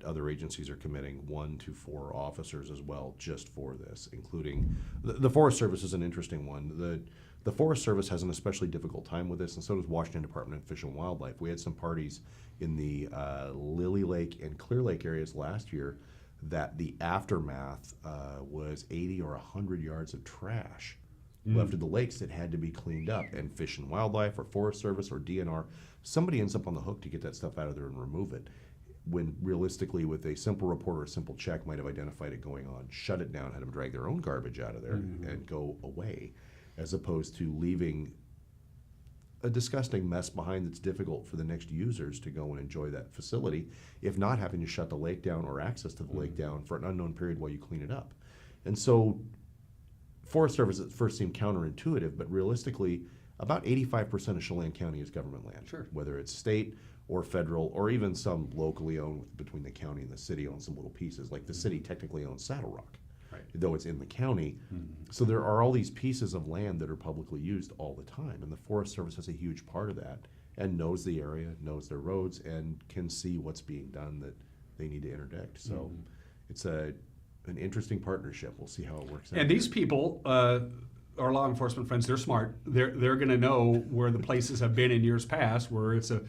Other agencies are committing 1 to 4 officers as well just for this, including the Forest Service is an interesting one. The Forest Service has an especially difficult time with this, and so does Washington Department of Fish and Wildlife. We had some parties in the Lily Lake and Clear Lake areas last year that the aftermath was 80 or 100 yards of trash left of the lakes that had to be cleaned up, and Fish and Wildlife or Forest Service or DNR, somebody ends up on the hook to get that stuff out of there and remove it. When realistically, with a simple report or a simple check, might have identified it going on, shut it down, had them drag their own garbage out of there and go away, as opposed to leaving a disgusting mess behind that's difficult for the next users to go and enjoy that facility, if not having to shut the lake down or access to the lake down for an unknown period while you clean it up. And so Forest Service at first seemed counterintuitive, but realistically, about 85% of Chelan County is government land. Sure. Whether it's state or federal, or even some locally owned between the county and the city on some little pieces. Like the city technically owns Saddle Rock, though it's in the county. So there are all these pieces of land that are publicly used all the time, and the Forest Service has a huge part of that and knows the area, knows their roads, and can see what's being done that they need to interdict. So it's an interesting partnership. We'll see how it works out. And these people, our law enforcement friends, they're smart. They're going to know where the places have been in years past, where it's a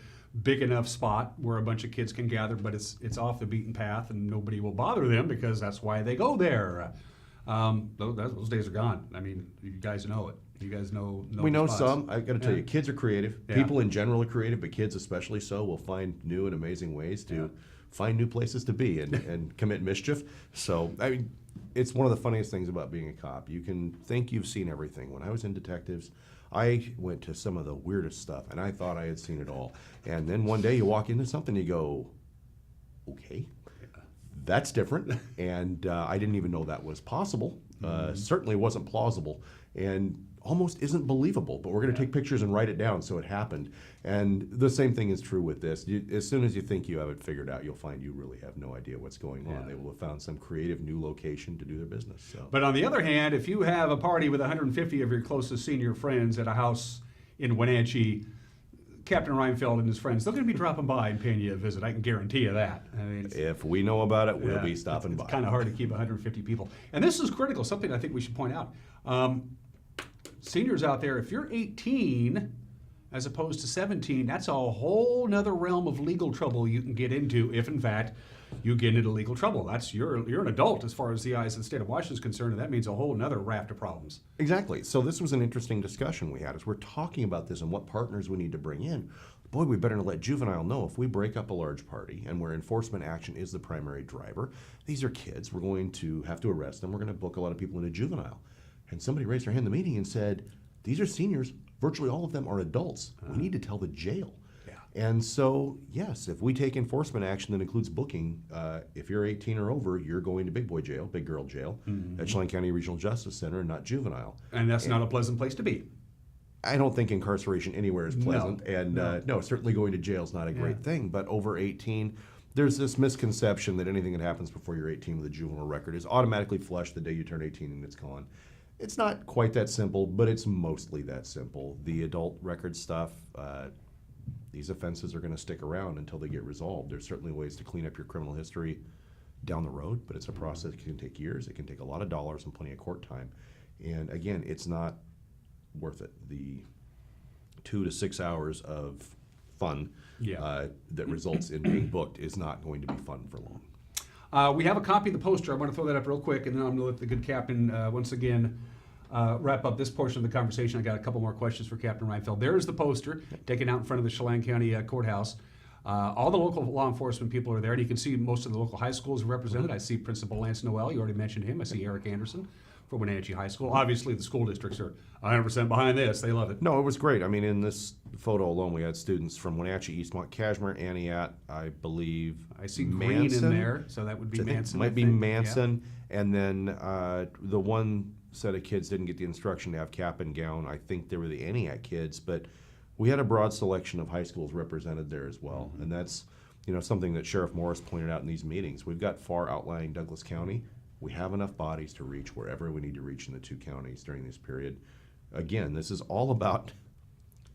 big enough spot where a bunch of kids can gather, but it's off the beaten path and nobody will bother them because that's why they go there. Those days are gone. I mean, you guys know it. You guys know we the know spots. some. I got to tell you, kids are creative. Yeah. People in general are creative, but kids especially so will find new and amazing ways to find new places to be and commit mischief. So, I mean, it's one of the funniest things about being a cop. You can think you've seen everything. When I was in detectives, I went to some of the weirdest stuff, and I thought I had seen it all. And then one day you walk into something, you go, okay, that's different. And I didn't even know that was possible. Certainly wasn't plausible, and almost isn't believable. But we're going to take pictures and write it down so it happened. And the same thing is true with this. As soon as you think you have it figured out, you'll find you really have no idea what's going on. They will have found some creative new location to do their business. So. But on the other hand, if you have a party with 150 of your closest senior friends at a house in Wenatchee, Captain Reinfeld and his friends, they're going to be dropping by and paying you a visit. I can guarantee you that. I mean, if we know about it, we'll be stopping by. It's kind of hard to keep 150 people. And this is critical, something I think we should point out. Seniors out there, if you're 18 as opposed to 17, that's a whole nother realm of legal trouble you can get into if, in fact, you get into legal trouble. You're an adult as far as the eyes of the state of Washington is concerned, and that means a whole nother raft of problems. Exactly. So this was an interesting discussion we had as we're talking about this and what partners we need to bring in. Boy, we better let juvenile know if we break up a large party and where enforcement action is the primary driver, these are kids, we're going to have to arrest them, we're going to book a lot of people into juvenile. And somebody raised their hand in the meeting and said, these are seniors, virtually all of them are adults. We need to tell the jail. And so, yes, if we take enforcement action that includes booking, if you're 18 or over, you're going to big boy jail, big girl jail, at Chelan County Regional Justice Center, and not juvenile. And that's not a pleasant place to be. I don't think incarceration anywhere is pleasant. No. And no, certainly going to jail is not a great thing. But over 18, there's this misconception that anything that happens before you're 18 with a juvenile record is automatically flushed the day you turn 18 and it's gone. It's not quite that simple, but it's mostly that simple. The adult record stuff, these offenses are going to stick around until they get resolved. There's certainly ways to clean up your criminal history down the road, but it's a process that can take years. It can take a lot of dollars and plenty of court time. And again, it's not worth it. The 2 to 6 hours of fun that results in being booked is not going to be fun for long. We have a copy of the poster. I want to throw that up real quick, and then I'm going to let the good captain once again wrap up this portion of the conversation. I got a couple more questions for Captain Reinfeld. There's the poster taken out in front of the Chelan County Courthouse. All the local law enforcement people are there, and you can see most of the local high schools represented. I see Principal Lance Noel. You already mentioned him. I see Eric Anderson from Wenatchee High School. Obviously, the school districts are 100% behind this. They love it. No, it was great. I mean, in this photo alone, we had students from Wenatchee, Eastmont, Cashmere, Aniat, I believe. I see Green in there, so that would be Manson. Might be Manson. Yeah. And then the one set of kids didn't get the instruction to have cap and gown. I think they were the Aniat kids, but we had a broad selection of high schools represented there as well. And that's something that Sheriff Morris pointed out in these meetings. We've got far outlying Douglas County. We have enough bodies to reach wherever we need to reach in the two counties during this period. Again, this is all about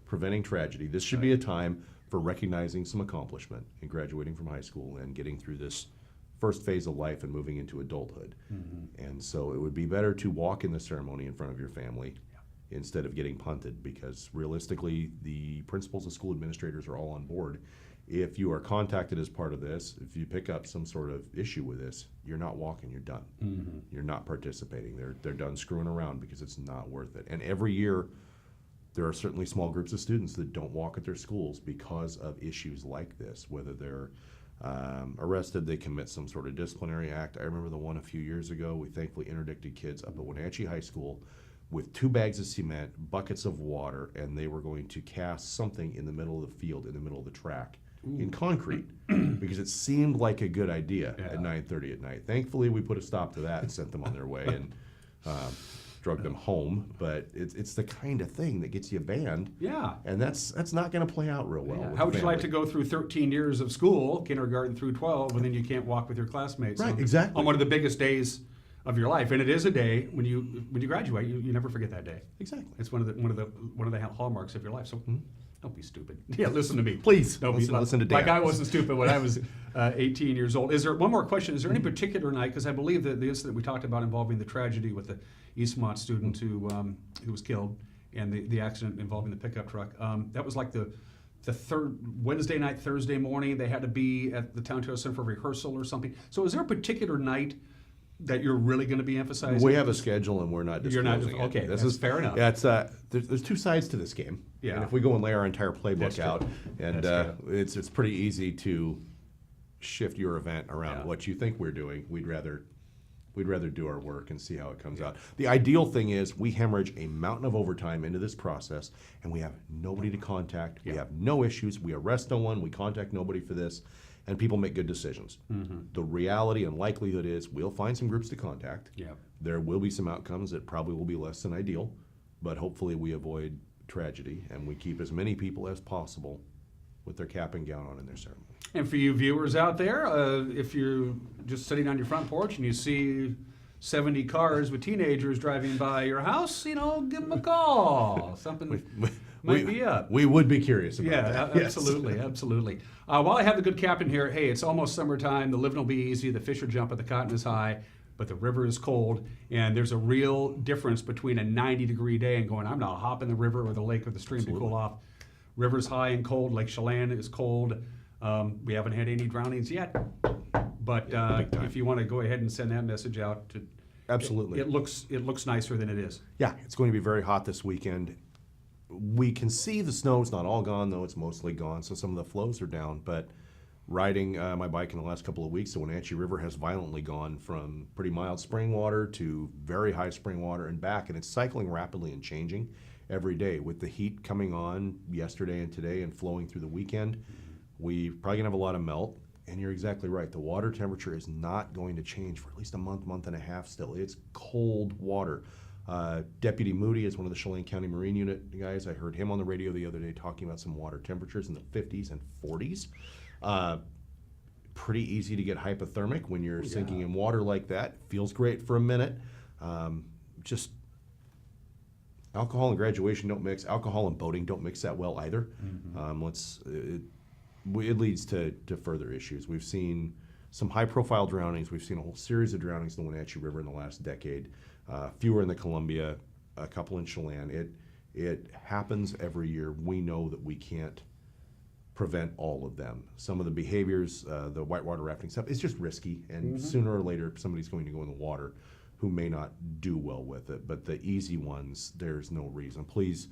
preventing tragedy. This should be a time for recognizing some accomplishment in graduating from high school and getting through this first phase of life and moving into adulthood. And so it would be better to walk in the ceremony in front of your family instead of getting punted, because realistically the principals and school administrators are all on board, if you are contacted as part of this, if you pick up some sort of issue with this, you're not walking, you're done. Mm-hmm. You're not participating. They're done screwing around because it's not worth it. And every year, there are certainly small groups of students that don't walk at their schools because of issues like this, whether they're arrested, they commit some sort of disciplinary act. I remember the one a few years ago. We thankfully interdicted kids up at Wenatchee High School with 2 bags of cement, buckets of water, and they were going to cast something in the middle of the field, in the middle of the track, in concrete, because it seemed like a good idea at 9:30 at night. Thankfully, we put a stop to that and sent them on their way and drug them home. But it's the kind of thing that gets you banned. Yeah. And that's not going to play out real well. with How would the you like to family. go through 13 years of school, kindergarten through 12, and then you can't walk with your classmates? Right, exactly. On one of the biggest days of your life, and it is a day when you graduate, you never forget that day. Exactly. It's one of the hallmarks of your life. So don't be stupid. Yeah, listen to me, Please. Don't Listen to Dan. Like I wasn't stupid when I was 18 years old. Is there one more question? Is there any particular night? Because I believe that the incident we talked about involving the tragedy with the Eastmont student who was killed, and the accident involving the pickup truck. That was like the third Wednesday night, Thursday morning. They had to be at the Town Town Center for rehearsal or something. So is there a particular night that you're really going to be emphasizing? We have a schedule and we're not You're not disclosing it. okay. This That's is fair enough. Yeah, it's there's 2 sides to this game. Yeah. And if we go and lay our entire playbook That's out, true. and That's it's pretty easy to shift your event around what you think we're doing. We'd rather do our work and see how it comes out. The ideal thing is we hemorrhage a mountain of overtime into this process, and we have nobody to contact. We have no issues. We arrest no one. We contact nobody for this, and people make good decisions. The reality and likelihood is we'll find some groups to contact. There will be some outcomes that probably will be less than ideal, but hopefully we avoid tragedy and we keep as many people as possible with their cap and gown on in their ceremony. And for you viewers out there, if you're just sitting on your front porch and you see 70 cars with teenagers driving by your house, give them a call. Something might be up. We would be curious about Yeah, that. Yes. absolutely, absolutely. While I have the good captain here, hey, it's almost summertime. The living will be easy. The fish are jumping. The cotton is high. But the river is cold, and there's a real difference between a 90-degree day and going, I'm going to hop in the river or the lake or the stream to cool off. River's high and cold. Lake Chelan is cold. We haven't had any drownings yet. But if you want to go ahead and send that message out, Absolutely. it looks nicer than it is. Yeah, it's going to be very hot this weekend. We can see the snow's not all gone, though. It's mostly gone, so some of the flows are down. But riding my bike in the last couple of weeks, the Wenatchee River has violently gone from pretty mild spring water to very high spring water and back, and it's cycling rapidly and changing every day. With the heat coming on yesterday and today and flowing through the weekend, we probably gonna have a lot of melt. And you're exactly right. The water temperature is not going to change for at least a month and a half still. It's cold water. Deputy Moody is one of the Chelan County Marine Unit guys. I heard him on the radio the other day talking about some water temperatures in the 50s and 40s. Pretty easy to get hypothermic when you're sinking in water like that. Feels great for a minute. Just alcohol and graduation don't mix. Alcohol and boating don't mix that well either. It leads to further issues. We've seen some high-profile drownings. We've seen a whole series of drownings in the Wenatchee River in the last decade. Fewer in the Columbia, a couple in Chelan. It happens every year. We know that we can't prevent all of them. Some of the behaviors, the whitewater rafting stuff, it's just risky, and sooner or later somebody's going to go in the water who may not do well with it. But the easy ones, there's no reason. Please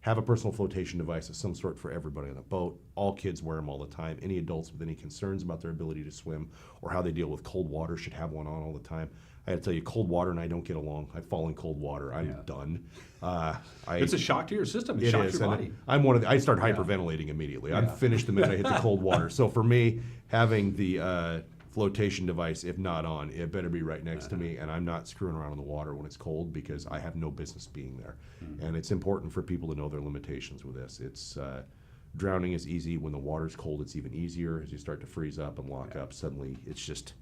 have a personal flotation device of some sort for everybody on the boat. All kids wear them all the time. Any adults with any concerns about their ability to swim or how they deal with cold water should have one on all the time. I got to tell you, cold water and I don't get along. I fall in cold water. I'm done. It's a shock to your system. It shocks your body. I'm I start hyperventilating immediately. I'm finished the minute I hit the cold water. So for me, having the flotation device, if not on, it better be right next to me, and I'm not screwing around in the water when it's cold because I have no business being there. And it's important for people to know their limitations with this. It's drowning is easy. When the water's cold, it's even easier. As you start to freeze up and lock up, suddenly it's just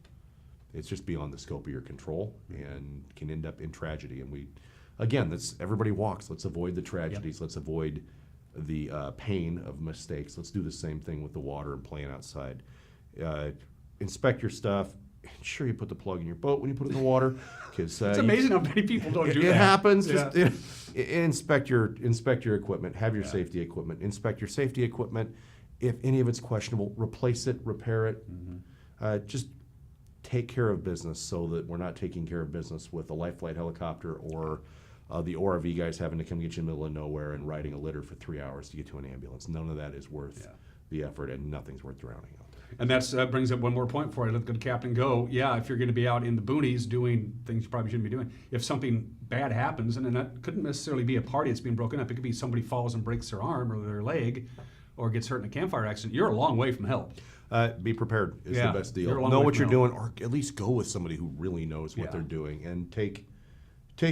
beyond the scope of your control and can end up in tragedy. And everybody walks. Let's avoid the tragedies. Let's avoid the pain of mistakes. Let's do the same thing with the water and playing outside. Inspect your stuff. Ensure you put the plug in your boat when you put it in the water. It's amazing how many people don't do that. It happens. Yeah. Just inspect your equipment. Have your safety equipment. Inspect your safety equipment. if any of it's questionable, replace it, repair it. Just take care of business so that we're not taking care of business with a life flight helicopter or the ORV guys having to come get you in the middle of nowhere and riding a litter for 3 hours to get to an ambulance. None of that is worth the effort, and nothing's worth drowning out there. And that brings up one more point for you. Let the good captain go. Yeah, if you're going to be out in the boonies doing things you probably shouldn't be doing, if something bad happens, and then that couldn't necessarily be a party that's being broken up, it could be somebody falls and breaks their arm or their leg or gets hurt in a campfire accident, you're a long way from help. Be prepared is the best deal. Know what you're doing, or at least go with somebody who really knows what they're doing, and take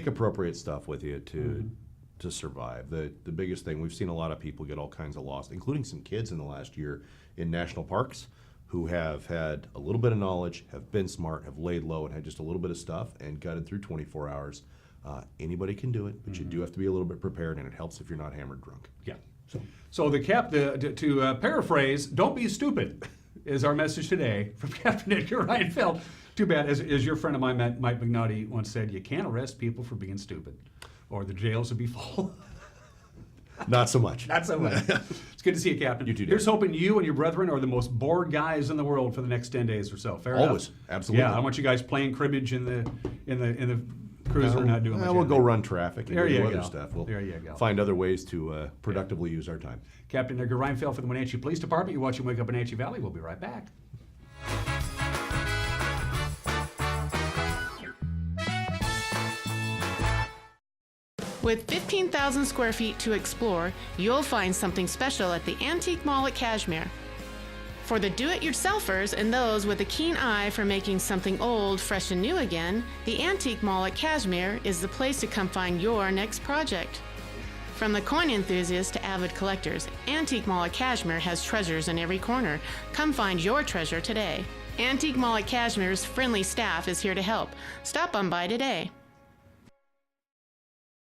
appropriate stuff with you to survive. The biggest thing, we've seen a lot of people get all kinds of lost, including some kids in the last year in national parks who have had a little bit of knowledge, have been smart, have laid low, and had just a little bit of stuff and gutted through 24 hours. Anybody can do it, but you do have to be a little bit prepared, and it helps if you're not hammered drunk. Yeah. So to paraphrase, don't be stupid is our message today from Captain Edgar Reinfeld. Too bad, as your friend of mine, Mike McNulty, once said, you can't arrest people for being stupid, or the jails would be full. Not so much. Not so much. It's good to see you, Captain. You too, Here's hoping you and your brethren are the most bored guys in the world for the next 10 days or so. Fair enough? Always, absolutely. Yeah, I want you guys playing cribbage in the cruiser, not doing much. We'll go run traffic and do other go. stuff. We'll There you go. find other ways to productively use our time. Captain Edgar Reinfeld for the Wenatchee Police Department. You're watching Wake Up Wenatchee Valley. We'll be right back. With 15,000 square feet to explore, you'll find something special at the Antique Mall at Cashmere. For the do-it-yourselfers and those with a keen eye for making something old fresh and new again, the Antique Mall at Cashmere is the place to come find your next project. From the coin enthusiasts to avid collectors, Antique Mall at Cashmere has treasures in every corner. Come find your treasure today. Antique Mall at Cashmere's friendly staff is here to help. Stop on by today.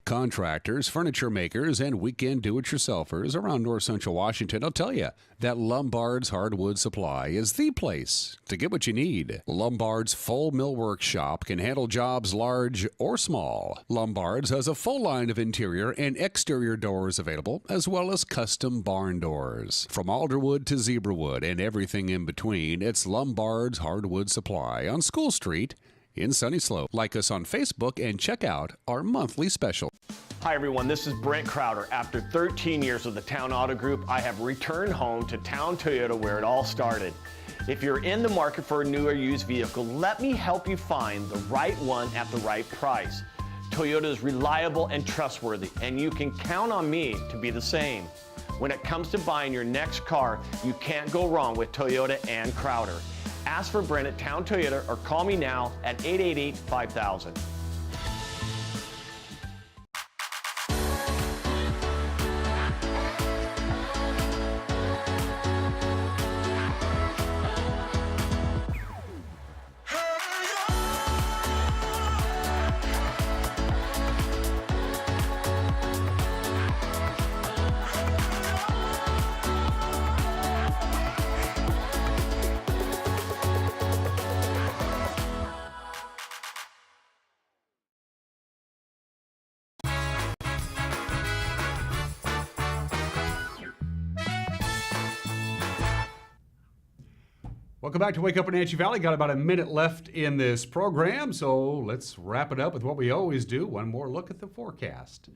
Contractors, furniture makers, and weekend do-it-yourselfers around north central Washington will tell you that Lombard's Hardwood Supply is the place to get what you need. Lombard's full millwork shop can handle jobs large or small. Lombard's has a full line of interior and exterior doors available, as well as custom barn doors. From alderwood to zebrawood and everything in between, it's Lombard's Hardwood Supply on School Street in Sunny Slope. Like us on Facebook and check out our monthly special. Hi everyone, this is Brent Crowder. After 13 years with the Town Auto Group, I have returned home to Town Toyota where it all started. If you're in the market for a new or used vehicle, let me help you find the right one at the right price. Toyota is reliable and trustworthy, and you can count on me to be the same. When it comes to buying your next car, you can't go wrong with Toyota and Crowder. Ask for Brent at Town Toyota or call me now at 888-5000. Welcome back to Wake Up Wenatchee Valley. Got about a minute left in this program, so let's wrap it up with what we always do. One more look at the forecast.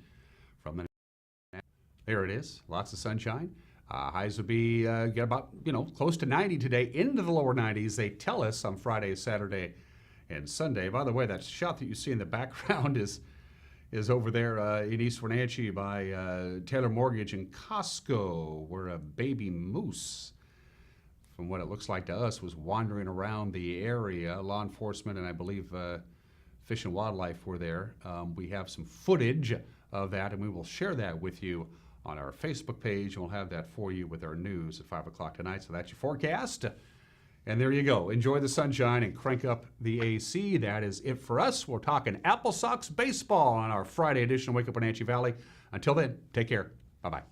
There it is. Lots of sunshine. Highs will be get about close to 90 today, into the lower 90s. They tell us on Friday, Saturday, and Sunday. By the way, that shot that you see in the background is over there in East Wenatchee by Taylor Mortgage and Costco, where a baby moose, from what it looks like to us, was wandering around the area. Law enforcement and I believe Fish and Wildlife were there. We have some footage of that, and we will share that with you on our Facebook page. We'll have that for you with our news at 5 o'clock tonight. So that's your forecast. And there you go. Enjoy the sunshine and crank up the AC. That is it for us. We're talking Apple Sox baseball on our Friday edition of Wake Up Wenatchee Valley. Until then, take care. Bye-bye.